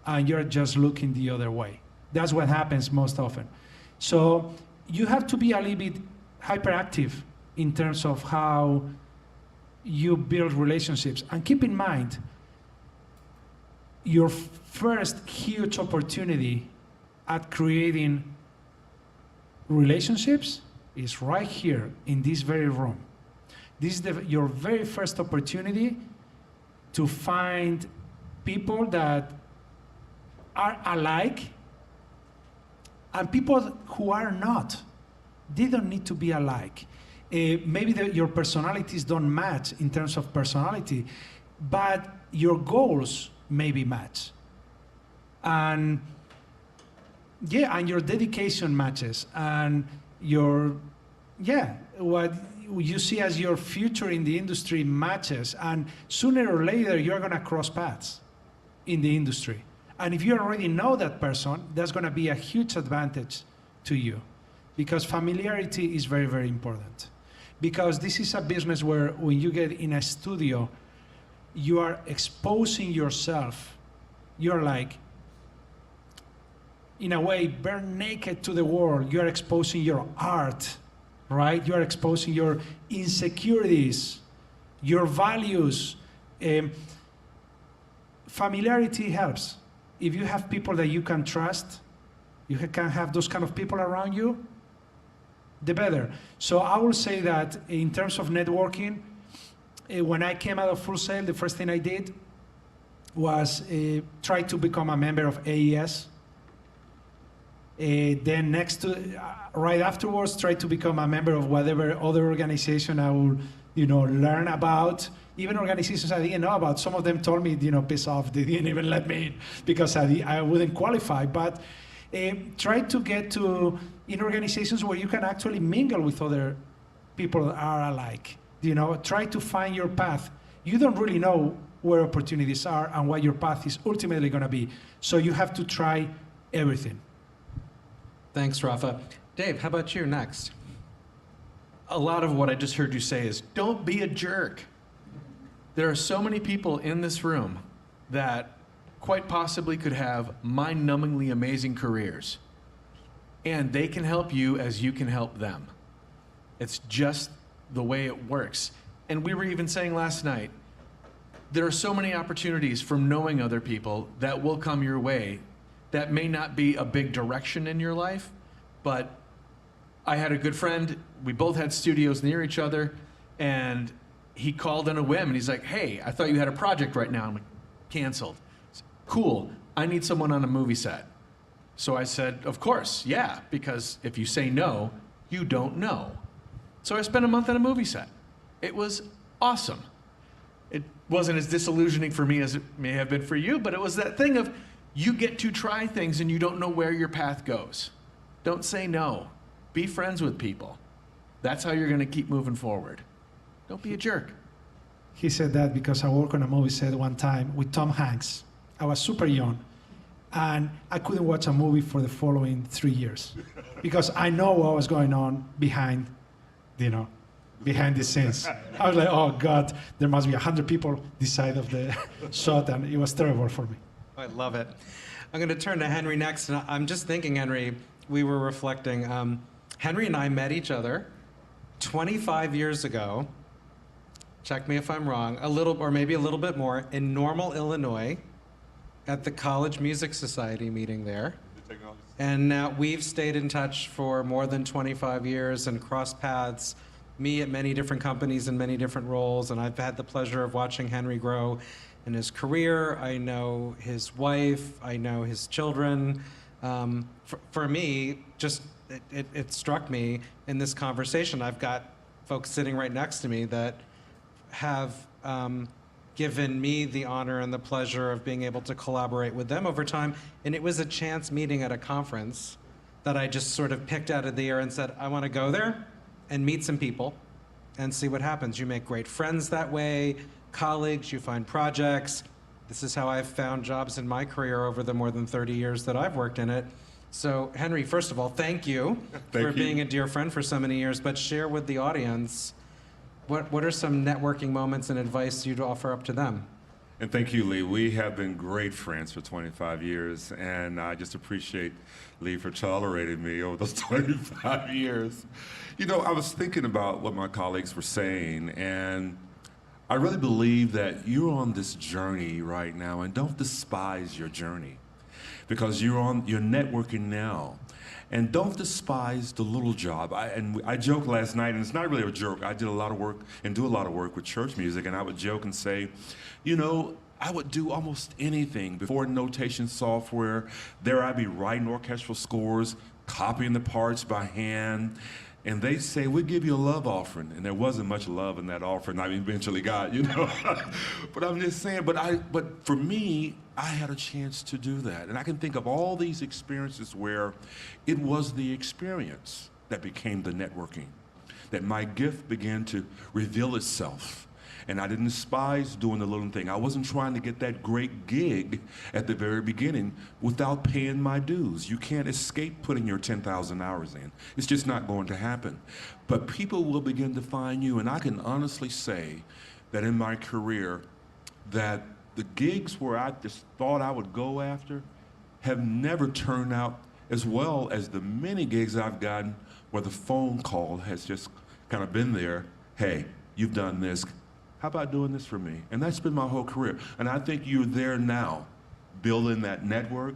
and you're just looking the other way. That's what happens most often. So you have to be a little bit hyperactive in terms of how you build relationships. And keep in mind, your first huge opportunity at creating relationships is right here in this very room. This is your very first opportunity to find people that are alike and people who are not. They don't need to be alike. Maybe your personalities don't match in terms of personality, but your goals maybe match. And yeah, and your dedication matches, and what you see as your future in the industry matches, and sooner or later you're gonna cross paths in the industry. And if you already know that person, that's gonna be a huge advantage to you, because familiarity is very, very important. Because this is a business where when you get in a studio, you are exposing yourself. You're like, in a way, bare naked to the world. You're exposing your art, right? You're exposing your insecurities, your values. Familiarity helps. If you have people that you can trust, you can have those kind of people around you, the better. So I will say that in terms of networking, when I came out of Full Sail, the first thing I did was try to become a member of AES. Then right afterwards, try to become a member of whatever other organization I would, learn about. Even organizations I didn't know about. Some of them told me, piss off. They didn't even let me in because I wouldn't qualify. But try to get in organizations where you can actually mingle with other people that are alike. Try to find your path. You don't really know where opportunities are and what your path is ultimately going to be. So you have to try everything. Thanks, Rafa. Dave, how about you next? A lot of what I just heard you say is, don't be a jerk. There are so many people in this room that quite possibly could have mind-numbingly amazing careers. And they can help you as you can help them. It's just the way it works. And we were even saying last night, there are so many opportunities from knowing other people that will come your way that may not be a big direction in your life, but I had a good friend, we both had studios near each other, and he called on a whim and he's like, hey, I thought you had a project right now. I'm like, canceled. Cool, I need someone on a movie set. So I said, of course, yeah, because if you say no, you don't know. So I spent a month on a movie set. It was awesome. It wasn't as disillusioning for me as it may have been for you, but it was that thing of you get to try things and you don't know where your path goes. Don't say no. Be friends with people. That's how you're going to keep moving forward. Don't be a jerk. He said that because I worked on a movie set one time with Tom Hanks. I was super young, and I couldn't watch a movie for the following 3 years because I know what was going on behind the scenes. I was like, oh God, there must be 100 people this side of the shot, and it was terrible for me. I love it. I'm going to turn to Henry next, and I'm just thinking, Henry, we were reflecting. Henry and I met each other 25 years ago. Check me if I'm wrong, or maybe a little bit more, in Normal, Illinois, at the College Music Society meeting there. And now we've stayed in touch for more than 25 years and crossed paths, me at many different companies in many different roles, and I've had the pleasure of watching Henry grow in his career. I know his wife, I know his children. For me, it struck me in this conversation, I've got folks sitting right next to me that have given me the honor and the pleasure of being able to collaborate with them over time. And it was a chance meeting at a conference that I just sort of picked out of the air and said, I want to go there and meet some people and see what happens. You make great friends that way, colleagues, you find projects. This is how I've found jobs in my career over the more than 30 years that I've worked in it. So, Henry, first of all, thank you for being a dear friend for so many years, but share with the audience, what are some networking moments and advice you'd offer up to them? And thank you, Lee. We have been great friends for 25 years, and I just appreciate Lee for tolerating me over those 25 years. You know, I was thinking about what my colleagues were saying, and I really believe that you're on this journey right now, and don't despise your journey, because you're networking now. And don't despise the little job. I joked last night, and it's not really a joke. I did a lot of work and do a lot of work with church music, and I would joke and say, you know, I would do almost anything before notation software. There I'd be writing orchestral scores, copying the parts by hand, and they say, we'll give you a love offering. And there wasn't much love in that offering I eventually got, you know. But I'm just saying, but for me, I had a chance to do that. And I can think of all these experiences where it was the experience that became the networking, that my gift began to reveal itself. And I didn't despise doing the little thing. I wasn't trying to get that great gig at the very beginning without paying my dues. You can't escape putting your 10,000 hours in. It's just not going to happen. But people will begin to find you, and I can honestly say that in my career, that the gigs where I just thought I would go after have never turned out as well as the many gigs I've gotten where the phone call has just kind of been there. Hey, you've done this. How about doing this for me? And that's been my whole career. And I think you're there now, building that network,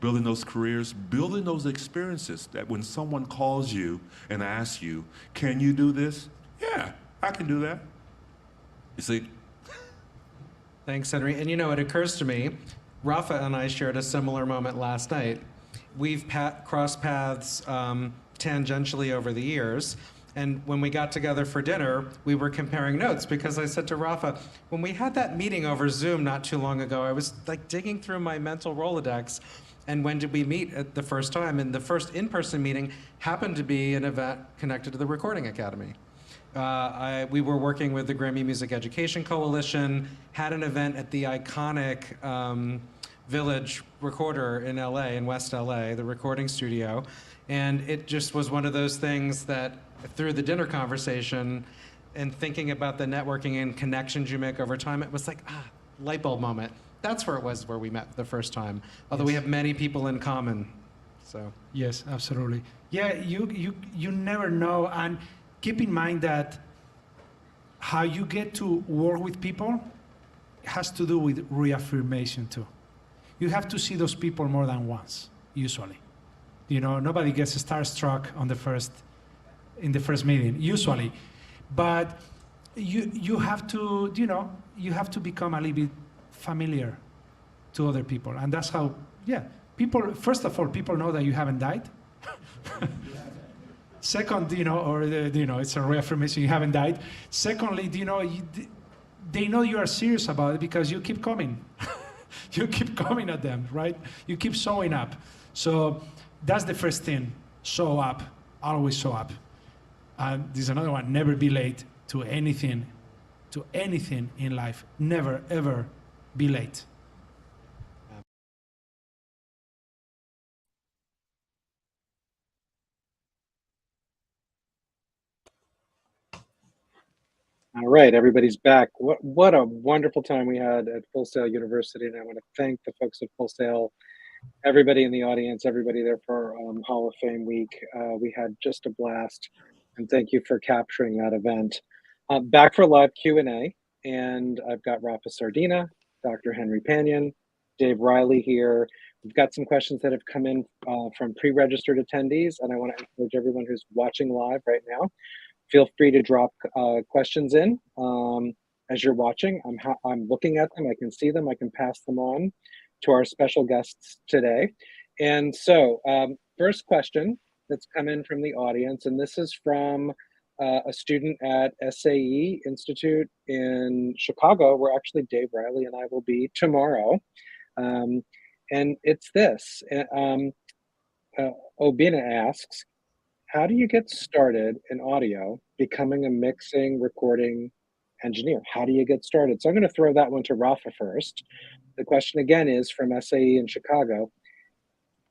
building those careers, building those experiences that when someone calls you and asks you, can you do this? Yeah, I can do that. You see? Thanks, Henry. And you know, it occurs to me, Rafa and I shared a similar moment last night. We've crossed paths tangentially over the years. And when we got together for dinner, we were comparing notes because I said to Rafa, when we had that meeting over Zoom not too long ago, I was like digging through my mental Rolodex. And when did we meet at the first time? And the first in-person meeting happened to be an event connected to the Recording Academy. We were working with the Grammy Music Education Coalition, had an event at the iconic Village Recorder in LA, in West LA, the recording studio. And it just was one of those things that through the dinner conversation and thinking about the networking and connections you make over time, it was like, light bulb moment. That's where it was where we met the first time. Although we have many people in common, so. Yes, absolutely. Yeah, you never know. And keep in mind that how you get to work with people has to do with reaffirmation too. You have to see those people more than once, usually. You know, nobody gets starstruck in the first meeting, usually. But you have to, you know, you have to become a little bit familiar to other people. And that's how, yeah, people, first of all, people know that you haven't died. Second, you know, it's a reaffirmation you haven't died. Secondly, you know, they know you are serious about it because you keep coming. You keep coming at them, right? You keep showing up. So that's the first thing. Show up. Always show up. And there's another one. Never be late to anything in life. Never, ever be late. All right, everybody's back. What a wonderful time we had at Full Sail University, and I want to thank the folks at Full Sail, everybody in the audience, everybody there for Hall of Fame week. We had just a blast, and thank you for capturing that event. Back for live Q&A, and I've got Rafa Sardina, Dr. Henry Panion, Dave Rieley here. We've got some questions that have come in from pre-registered attendees, and I want to encourage everyone who's watching live right now, feel free to drop questions in as you're watching. I'm looking at them, I can see them, I can pass them on to our special guests today. And so, first question that's come in from the audience, and this is from a student at SAE Institute in Chicago, where actually Dave Rieley and I will be tomorrow. And it's this, Obina asks, how do you get started in audio becoming a mixing, recording engineer? How do you get started? So I'm going to throw that one to Rafa first. The question again is from SAE in Chicago.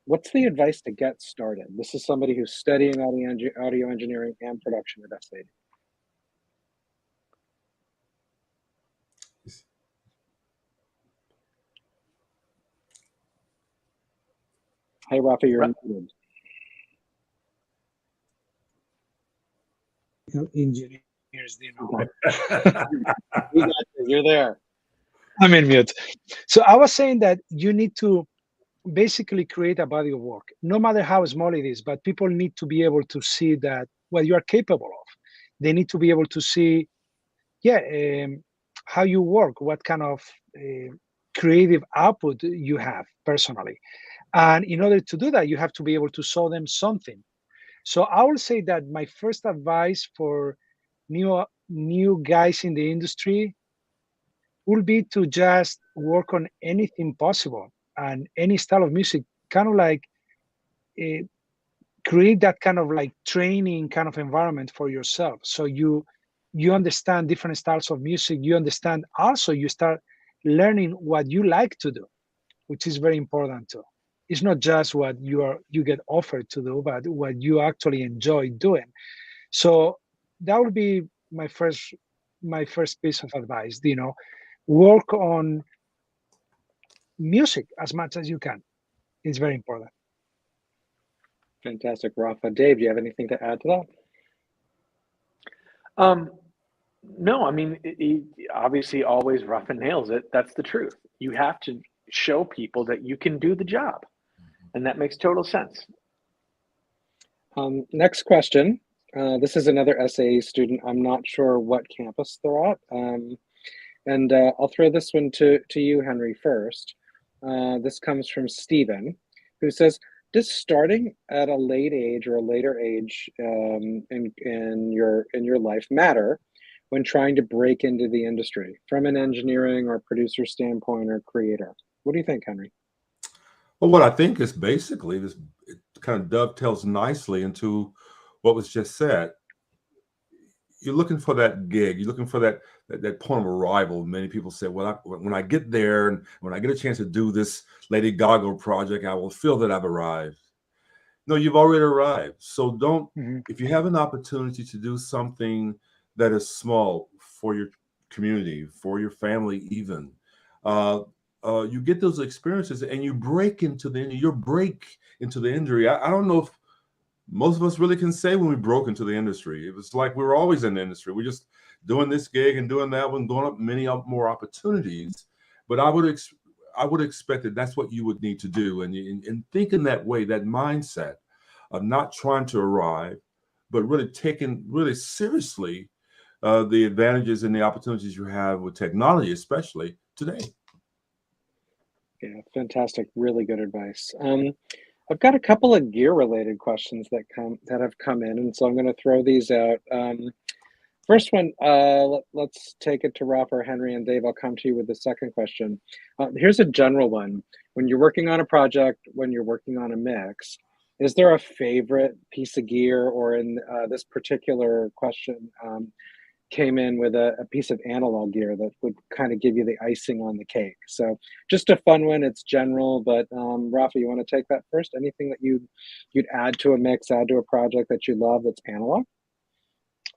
what's the advice to get started? This is somebody who's studying audio engineering and production at SAD. Hey, Rafa, you're muted. Engineers, You're there. I'm in mute. So I was saying that you need to basically create a body of work, no matter how small it is, but people need to be able to see that what you are capable of. They need to be able to see, how you work, what kind of creative output you have personally. And in order to do that, you have to be able to show them something. So I will say that my first advice for new guys in the industry would be to just work on anything possible and any style of music, kind of like create that kind of like training kind of environment for yourself. So you understand different styles of music. You understand also, you start learning what you like to do, which is very important too. It's not just what you get offered to do, but what you actually enjoy doing. So that would be my first piece of advice. Work on music as much as you can. It's very important. Fantastic, Rafa. Dave, do you have anything to add to that? No, I mean, obviously, always Rafa nails it. That's the truth. You have to show people that you can do the job, and that makes total sense. Next question. This is another SAE student. I'm not sure what campus they're at. And I'll throw this one to you, Henry, first. This comes from Stephen, who says, does starting at a late age or a later age in your life matter when trying to break into the industry from an engineering or producer standpoint or creator? What do you think, Henry? Well, what I think is basically this, it kind of dovetails nicely into what was just said. You're looking for that gig. You're looking for that point of arrival. Many people say, well, when I get there and when I get a chance to do this Lady Gaga project, I will feel that I've arrived. No, you've already arrived. So don't, if you have an opportunity to do something that is small for your community, for your family even, you get those experiences and you break into the industry. I don't know if most of us really can say when we broke into the industry. It was like we were always in the industry. We're just doing this gig and doing that one, going up many more opportunities. But I would expect that that's what you would need to do. And think in that way, that mindset of not trying to arrive, but really taking really seriously the advantages and the opportunities you have with technology, especially today. Yeah, fantastic. Really good advice. I've got a couple of gear-related questions that have come in, and so I'm going to throw these out. First one, let's take it to Rafa or Henry, and Dave, I'll come to you with the second question. Here's a general one. When you're working on a project, when you're working on a mix, is there a favorite piece of gear, or in this particular question, came in with a piece of analog gear that would kind of give you the icing on the cake? So just a fun one. It's general, but Rafa, you want to take that first? Anything that you'd add to a mix, add to a project that you love that's analog?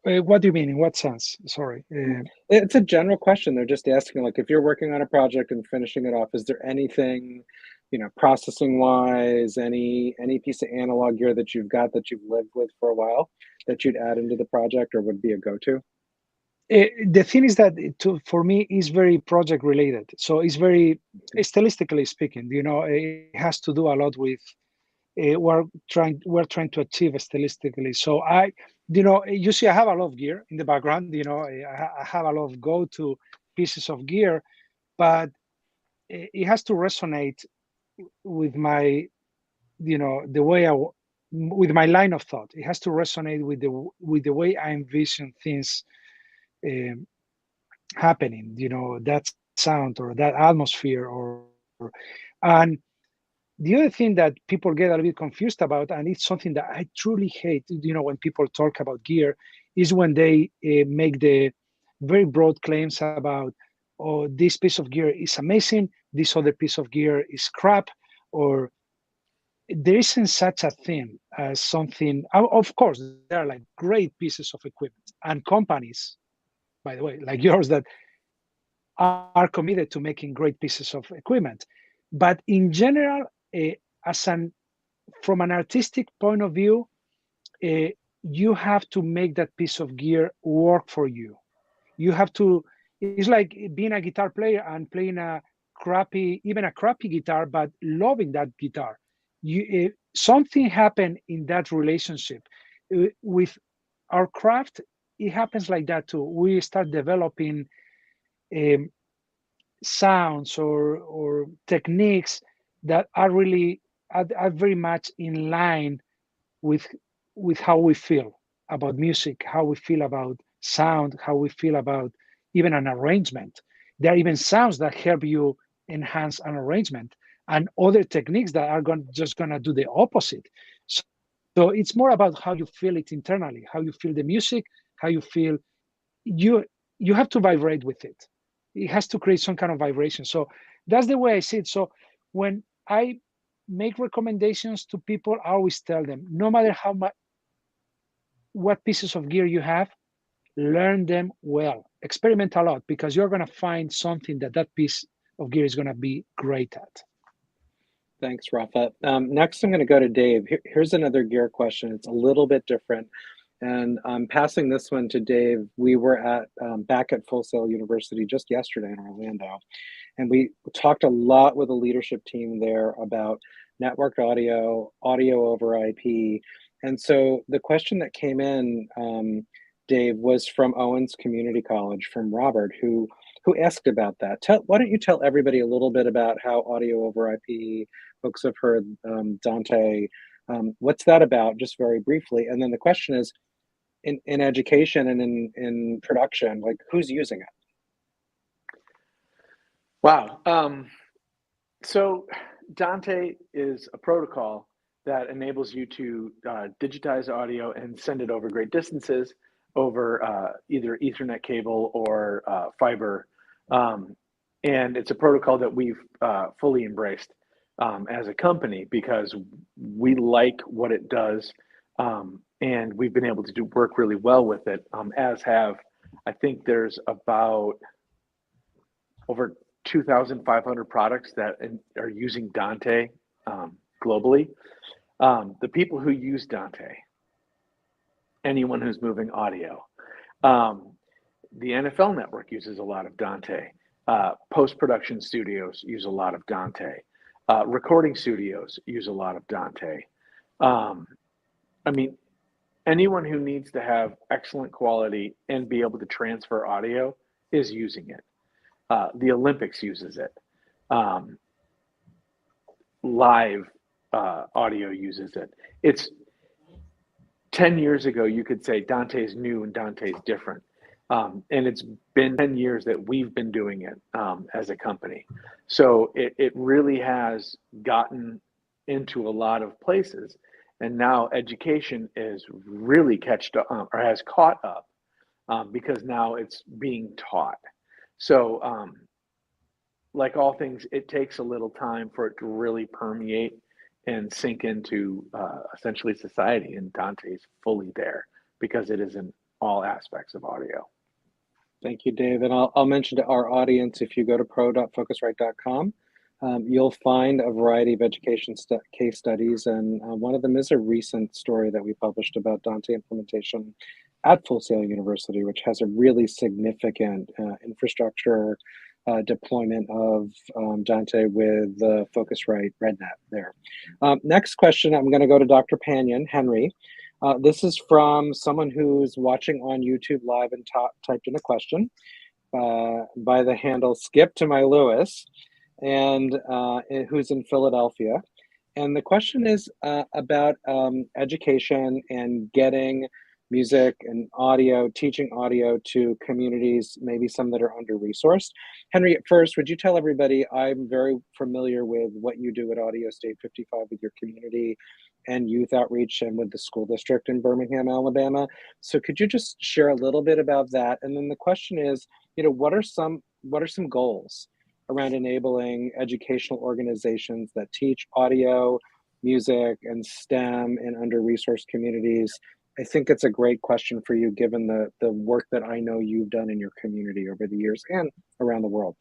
What do you mean? In what sense? Sorry. It's a general question. They're just asking, like, if you're working on a project and finishing it off, is there anything, processing wise, any piece of analog gear that you've got that you've lived with for a while that you'd add into the project or would be a go-to? The thing is that for me is very project related. So it's very stylistically speaking, it has to do a lot with we're trying to achieve stylistically. So you see I have a lot of gear in the background, I have a lot of go-to pieces of gear, but it has to resonate with my, the way with my line of thought. It has to resonate with the way I envision things happening, that sound or that atmosphere and the other thing that people get a little bit confused about, and it's something that I truly hate, when people talk about gear, is when they make the very broad claims about, oh, this piece of gear is amazing, this other piece of gear is crap, or there isn't such a thing as something. Of course, there are like great pieces of equipment and companies, by the way, like yours that are committed to making great pieces of equipment. But in general, as an from an artistic point of view, you have to make that piece of gear work for you. You have to. It's like being a guitar player and playing even a crappy guitar, but loving that guitar. Something happened in that relationship with our craft. It happens like that too. We start developing um, sounds or techniques that are really are very much in line with how we feel about music, how we feel about sound, how we feel about even an arrangement. There are even sounds that help you enhance an arrangement, and other techniques that are just gonna do the opposite. So, so it's more about how you feel it internally, how you feel the music, how you feel you you have to vibrate with it. It has to create some kind of vibration. So that's the way I see it. So when I make recommendations to people, I always tell them, no matter how much what pieces of gear you have, learn them well. Experiment a lot, because you're going to find something that piece of gear is going to be great at. Thanks, Rafa. Next, I'm going to go to Dave. Here's another gear question. It's a little bit different. And I'm passing this one to Dave. We were back at Full Sail University just yesterday in Orlando. And we talked a lot with the leadership team there about networked audio, audio over IP. And so the question that came in, Dave, was from Owens Community College, from Robert, who asked about that. Why don't you tell everybody a little bit about how audio over IP, folks have heard Dante, what's that about, just very briefly? And then the question is, in education and in production, like, who's using it? Wow. So Dante is a protocol that enables you to digitize audio and send it over great distances over either Ethernet cable or fiber. And it's a protocol that we've fully embraced as a company, because we like what it does. And we've been able to work really well with it, I think there's about over 2,500 products that are using Dante globally. The people who use Dante, anyone who's moving audio, the NFL Network uses a lot of Dante. Post-production studios use a lot of Dante. Recording studios use a lot of Dante. I mean, anyone who needs to have excellent quality and be able to transfer audio is using it. The Olympics uses it. Live audio uses it. It's 10 years ago, you could say Dante's new and Dante's different. And it's been 10 years that we've been doing it as a company. So it really has gotten into a lot of places. And now education is really has caught up because now it's being taught. So like all things, it takes a little time for it to really permeate and sink into essentially society. And Dante's fully there because it is in all aspects of audio. Thank you, Dave. And I'll mention to our audience, if you go to pro.focusrite.com, you'll find a variety of education case studies. And one of them is a recent story that we published about Dante implementation at Full Sail University, which has a really significant infrastructure deployment of Dante with the Focusrite RedNet there. Next question, I'm going to go to Dr. Panion, Henry. This is from someone who's watching on YouTube Live and typed in a question by the handle Skip to My Lewis, and who's in Philadelphia. And the question is about education and getting music and audio, teaching audio to communities, maybe some that are under-resourced. Henry, at first, would you tell everybody, I'm very familiar with what you do at Audio State 55 with your community and youth outreach and with the school district in Birmingham, Alabama. So could you just share a little bit about that? And then the question is, what are some goals around enabling educational organizations that teach audio music and STEM and under-resourced communities? I think it's a great question for you, given the work that I know you've done in your community over the years and around the world.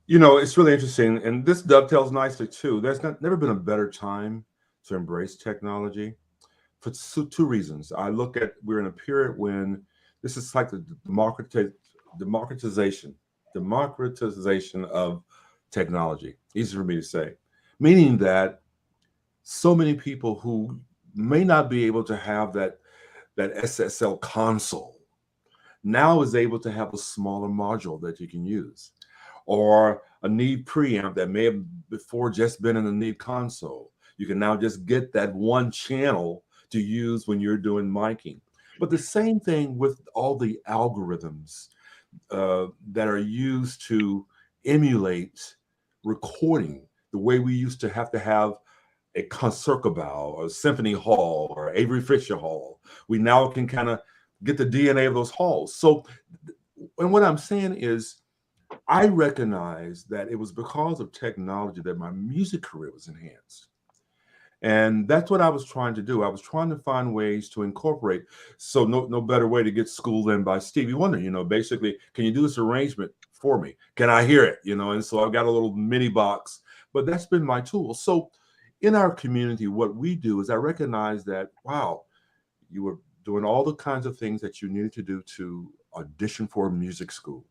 You know, it's really interesting, and this dovetails nicely too. Never been a better time to embrace technology for two reasons. We're in a period when this is like the democratization of technology. Easy for me to say, meaning that so many people who may not be able to have that SSL console now is able to have a smaller module that you can use, or a Neve preamp that may have before just been in a Neve console. You can now just get that one channel to use when you're doing miking. But the same thing with all the algorithms that are used to emulate recording, the way we used to have a concertgebouw or a symphony hall or Avery Fisher Hall. We now can kind of get the DNA of those halls. So, and what I'm saying is, I recognize that it was because of technology that my music career was enhanced. And that's what I was trying to do. I was trying to find ways to incorporate. So no better way to get schooled than by Stevie Wonder, basically, can you do this arrangement for me? Can I hear it? And so I've got a little mini box, but that's been my tool. So in our community, what we do is I recognize that, wow, you were doing all the kinds of things that you needed to do to audition for a music school,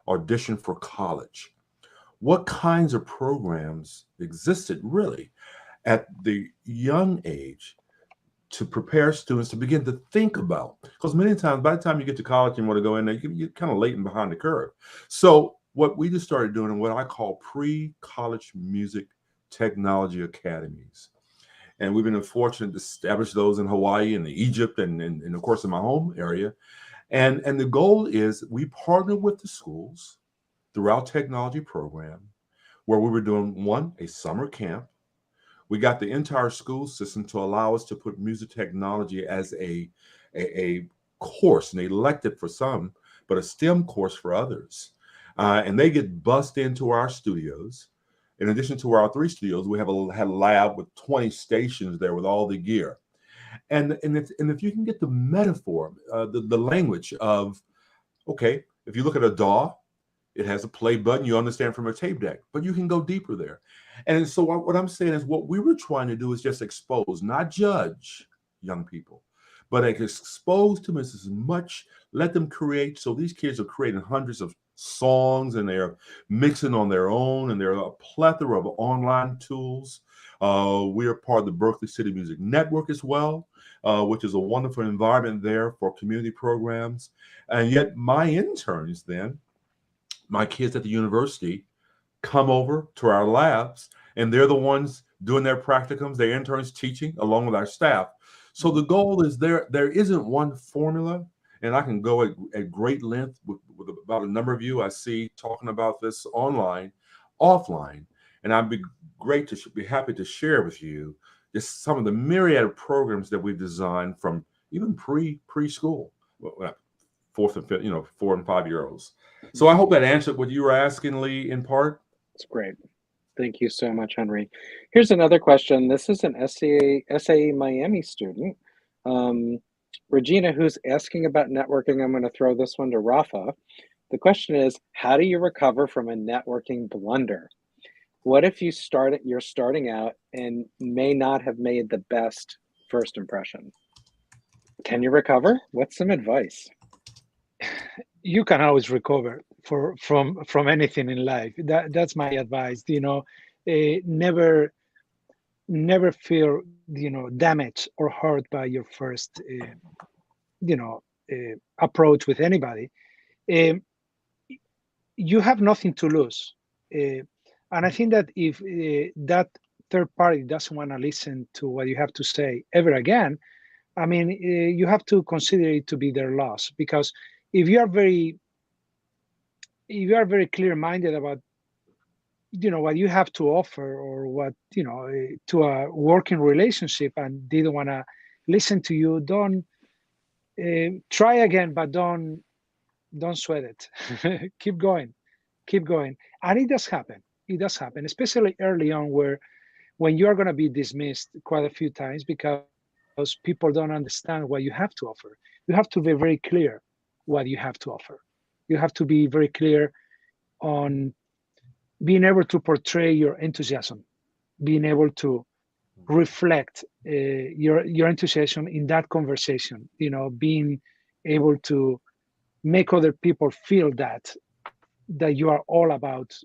audition for college. What kinds of programs existed really at the young age to prepare students to begin to think about? Because many times, by the time you get to college and want to go in there, you're kind of late and behind the curve. So what we just started doing, what I call pre-college music technology academies. And we've been fortunate to establish those in Hawaii and Egypt and of course in my home area. And the goal is we partner with the schools through our technology program, where we were doing a summer camp. We got the entire school system to allow us to put music technology as a course, an elective for some, but a STEM course for others. And they get bussed into our studios. In addition to our 3 studios, we had a lab with 20 stations there with all the gear. And if you can get the metaphor, the language of, okay, if you look at a DAW, it has a play button, you understand from a tape deck, but you can go deeper there. And so what I'm saying is, what we were trying to do is just expose, not judge young people, but expose them as much, let them create. So these kids are creating hundreds of songs and they're mixing on their own, and there are a plethora of online tools. We are part of the Berkeley City Music Network as well, which is a wonderful environment there for community programs. And yet my interns then, my kids at the university, come over to our labs, and they're the ones doing their practicums, their interns teaching along with our staff. So the goal is there isn't one formula, and I can go at great length with about a number of you I see talking about this online, offline, and I'd be happy to share with you just some of the myriad of programs that we've designed, from even preschool, 4th and 5th, 4 and 5 year olds. So I hope that answered what you were asking, Lee, in part. That's great. Thank you so much, Henry. Here's another question. This is an SAE Miami student, Regina, who's asking about networking. I'm going to throw this one to Rafa. The question is, how do you recover from a networking blunder? What if you're starting out and may not have made the best first impression? Can you recover? What's some advice? You can always recover from anything in life. That's my advice. Never feel damaged or hurt by your first approach with anybody. You have nothing to lose, and I think that if that third party doesn't want to listen to what you have to say ever again, I mean, you have to consider it to be their loss. Because if you are very clear-minded about what you have to offer, or what to a working relationship, and they don't want to listen to you, don't try again, but don't sweat it. keep going, and it does happen, especially early on, where when you are going to be dismissed quite a few times because people don't understand what you have to offer. You have to be very clear what you have to offer. You have to be very clear on being able to portray your enthusiasm, being able to reflect your enthusiasm in that conversation, being able to make other people feel that you are all about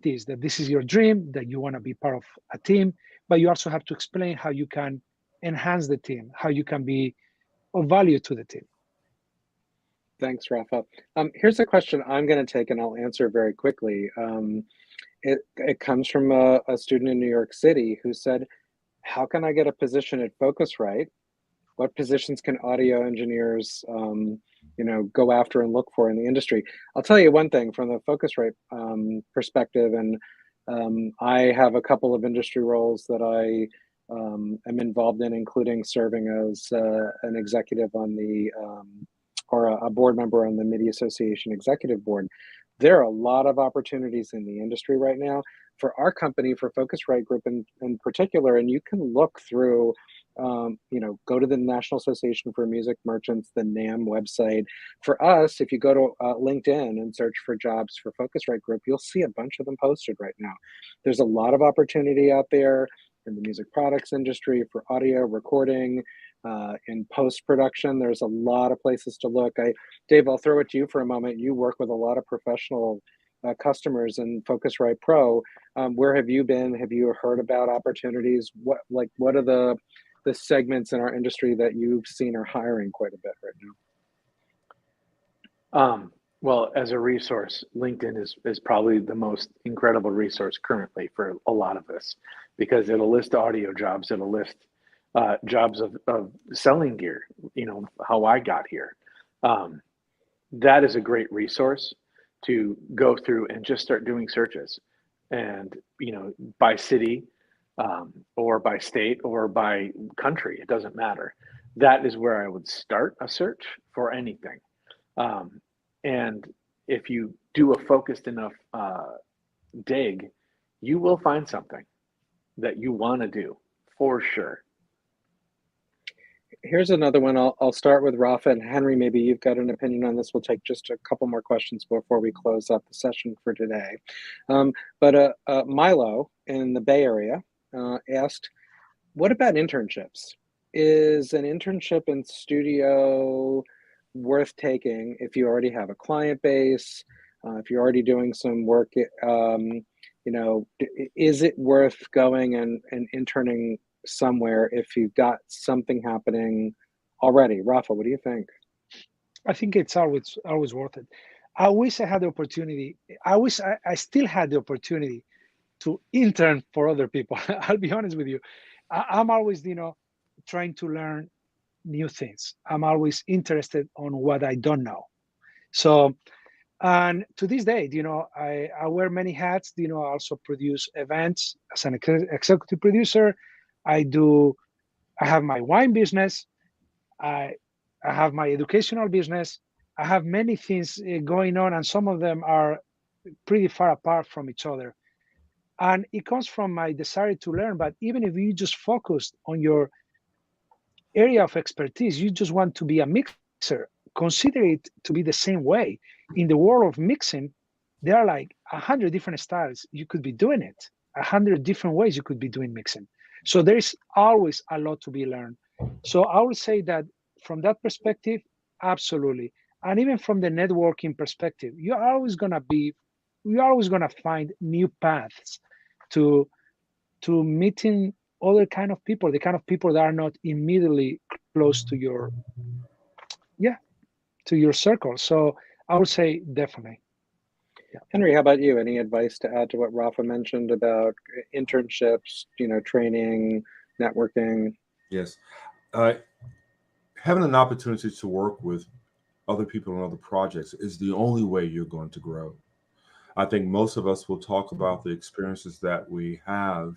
this, that this is your dream, that you want to be part of a team, but you also have to explain how you can enhance the team, how you can be of value to the team. Thanks, Rafa. Here's a question I'm going to take, and I'll answer very quickly. It comes from a student in New York City who said, how can I get a position at Focusrite? What positions can audio engineers go after and look for in the industry? I'll tell you one thing from the Focusrite perspective, and I have a couple of industry roles that I am involved in, including serving as an executive on the or a board member on the MIDI Association Executive Board. There are a lot of opportunities in the industry right now for our company, for Focusrite Group in particular, and you can look through, go to the National Association for Music Merchants, the NAM website. For us, if you go to LinkedIn and search for jobs for Focusrite Group, you'll see a bunch of them posted right now. There's a lot of opportunity out there in the music products industry for audio recording, in post-production. There's a lot of places to look. Dave, I'll throw it to you for a moment. You work with a lot of professional customers in Focusrite Pro. Where have you been? Have you heard about opportunities? What are the segments in our industry that you've seen are hiring quite a bit right now? Well, as a resource, LinkedIn is probably the most incredible resource currently for a lot of this, because it'll list audio jobs, it'll list jobs of selling gear, how I got here. That is a great resource to go through and just start doing searches, and by city or by state or by country, it doesn't matter. That is where I would start a search for anything. And if you do a focused enough dig, you will find something that you want to do for sure. Here's another one. I'll start with Rafa, and Henry, maybe you've got an opinion on this. We'll take just a couple more questions before we close up the session for today. But Milo in the Bay Area asked, what about internships? Is an internship in studio worth taking if you already have a client base, if you're already doing some work? Is it worth going and interning somewhere if you've got something happening already? Rafa, what do you think? I think it's always worth it. I wish I had the opportunity. I wish I still had the opportunity to intern for other people. I'll be honest with you. I'm always, trying to learn new things. I'm always interested on what I don't know. So, and to this day, I wear many hats. I also produce events as an executive producer. I have my wine business. I have my educational business. I have many things going on, and some of them are pretty far apart from each other. And it comes from my desire to learn. But even if you just focus on your area of expertise, you just want to be a mixer, consider it to be the same way. In the world of mixing, there are like 100 different styles you could be doing it, 100 different ways you could be doing mixing. So there is always a lot to be learned. So I would say that from that perspective, absolutely. And even from the networking perspective, you're always going to find new paths to meeting other kind of people, the kind of people that are not immediately close to your circle. So I would say definitely. Yeah. Henry, how about you? Any advice to add to what Rafa mentioned about internships, training, networking? Yes. Having an opportunity to work with other people on other projects is the only way you're going to grow. I think most of us will talk about the experiences that we have,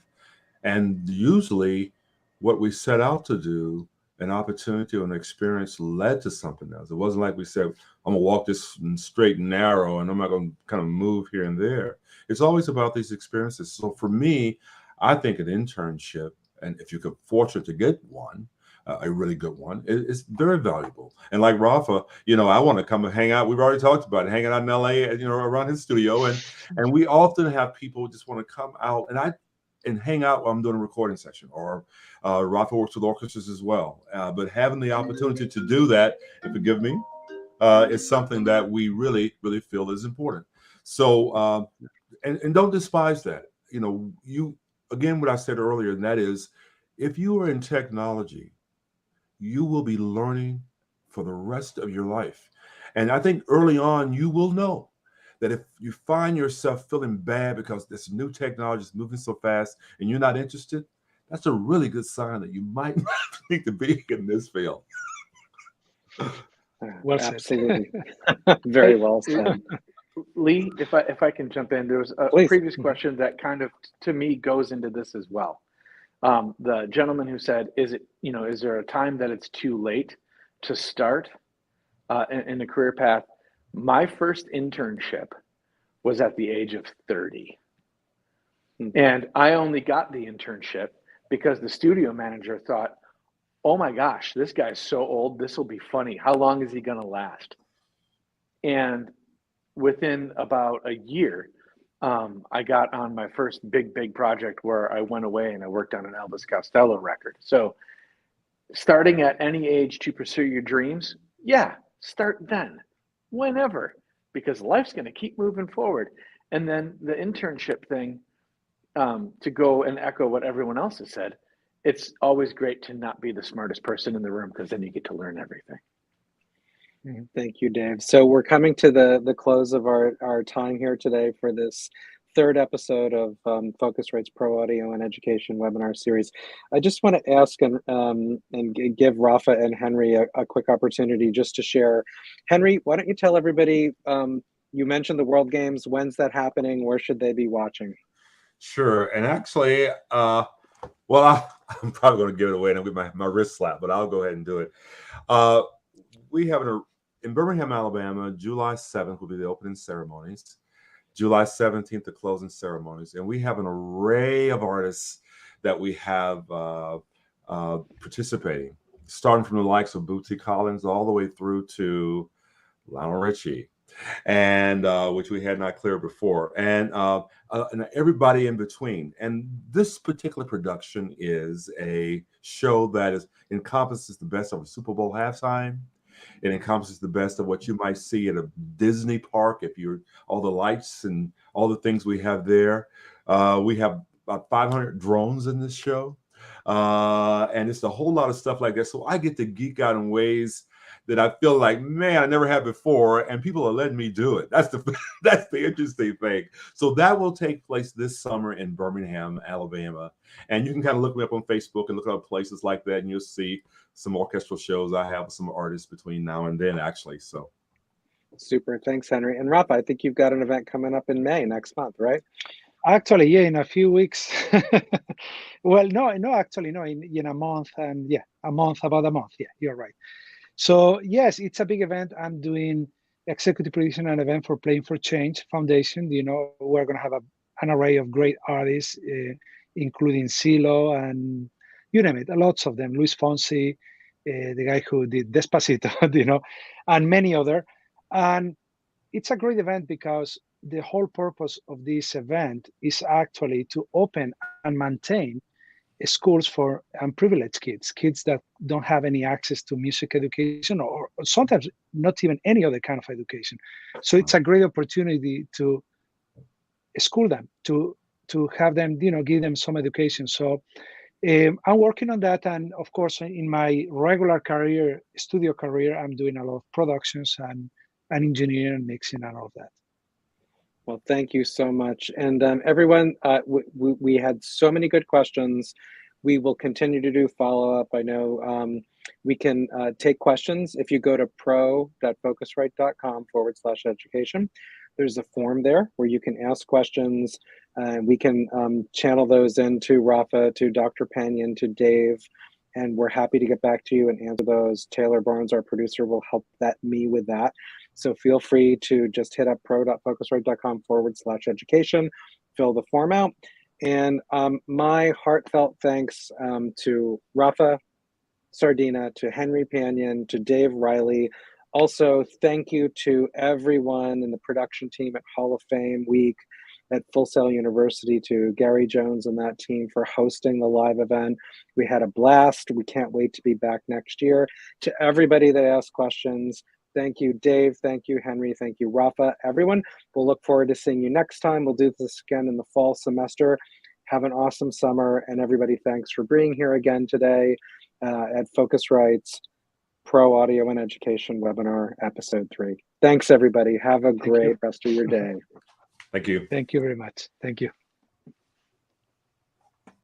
and usually what we set out to do, an opportunity or an experience led to something else. It wasn't like we said, I'm gonna walk this straight and narrow and I'm not gonna kind of move here and there. It's always about these experiences. So for me, I think an internship, and if you could fortunate to get one, a really good one, is very valuable. And like Rafa, I want to come and hang out. We've already talked about it, hanging out in LA, around his studio, and we often have people who just want to come out and hang out while I'm doing a recording session. Or Rafa works with orchestras as well. But having the opportunity to do that, and forgive me, is something that we really, really feel is important. So, and don't despise that. Again, what I said earlier, and that is, if you are in technology, you will be learning for the rest of your life. And I think early on, you will know that if you find yourself feeling bad because this new technology is moving so fast and you're not interested, that's a really good sign that you might not need to be in this field. Well said. Absolutely. Very well said. Lee, if I can jump in, there was a previous question that kind of, to me, goes into this as well. The gentleman who said, is there a time that it's too late to start in a career path? My first internship was at the age of 30. And I only got the internship because the studio manager thought, oh my gosh, this guy's so old, this will be funny. How long is he going to last? And within about a year, I got on my first big project where I went away and I worked on an Elvis Costello record. So starting at any age to pursue your dreams, start then, whenever, because life's going to keep moving forward. And then the internship thing, to go and echo what everyone else has said, it's always great to not be the smartest person in the room, because then you get to learn everything. Thank you, Dave. So we're coming to the close of our time here today for this third episode of Focusrite's Pro Audio and Education webinar series. I just want to ask and give Rafa and Henry a quick opportunity just to share. Henry, why don't you tell everybody, you mentioned the World Games, when's that happening? Where should they be watching? Sure. And actually, well, I'm probably going to give it away and I'll get my wrist slapped, but I'll go ahead and do it. We have in Birmingham, Alabama, July 7th will be the opening ceremonies. July 17th, the closing ceremonies. And we have an array of artists that we have participating, starting from the likes of Bootsy Collins all the way through to Lionel Richie, and which we had not cleared before, and everybody in between. And this particular production is a show that encompasses the best of a Super Bowl halftime. It encompasses the best of what you might see at a Disney park, all the lights and all the things we have there. We have about 500 drones in this show, and it's a whole lot of stuff like that. So I get to geek out in ways that I feel like, man, I never had before, and people are letting me do it. That's the interesting thing. So that will take place this summer in Birmingham, Alabama. And you can kind of look me up on Facebook and look up places like that, and you'll see some orchestral shows I have with some artists between now and then, actually. So super. Thanks, Henry. And Rafa, I think you've got an event coming up in May next month, right? Actually, yeah, in a few weeks. Well, actually, in a month, and about a month. Yeah, you're right. So yes, it's a big event. I'm doing executive producing an event for Playing for Change Foundation. We're going to have an array of great artists, including CeeLo and you name it, lots of them. Luis Fonsi, the guy who did Despacito, and many other. And it's a great event because the whole purpose of this event is actually to open and maintain schools for unprivileged kids that don't have any access to music education or sometimes not even any other kind of education. So it's a great opportunity to school them, to have them, give them some education. So I'm working on that. And of course, in my regular studio career, I'm doing a lot of productions and engineering and mixing and all of that. Well, thank you so much. And everyone, we had so many good questions. We will continue to do follow-up. I know we can take questions. If you go to pro.focusrite.com/education, there's a form there where you can ask questions. We can channel those into Rafa, to Dr. Panion, to Dave, and we're happy to get back to you and answer those. Taylor Barnes, our producer, will help me with that. So feel free to just hit up pro.focusrite.com/education, fill the form out. And my heartfelt thanks to Rafa Sardina, to Henry Panion, to Dave Rieley. Also, thank you to everyone in the production team at Hall of Fame Week at Full Sail University, to Gary Jones and that team for hosting the live event. We had a blast. We can't wait to be back next year. To everybody that asked questions, thank you, Dave. Thank you, Henry. Thank you, Rafa. Everyone, we'll look forward to seeing you next time. We'll do this again in the fall semester. Have an awesome summer. And everybody, thanks for being here again today at Focusrite's Pro Audio and Education webinar, episode 3. Thanks, everybody. Have a great rest of your day. Thank you. Thank you very much. Thank you.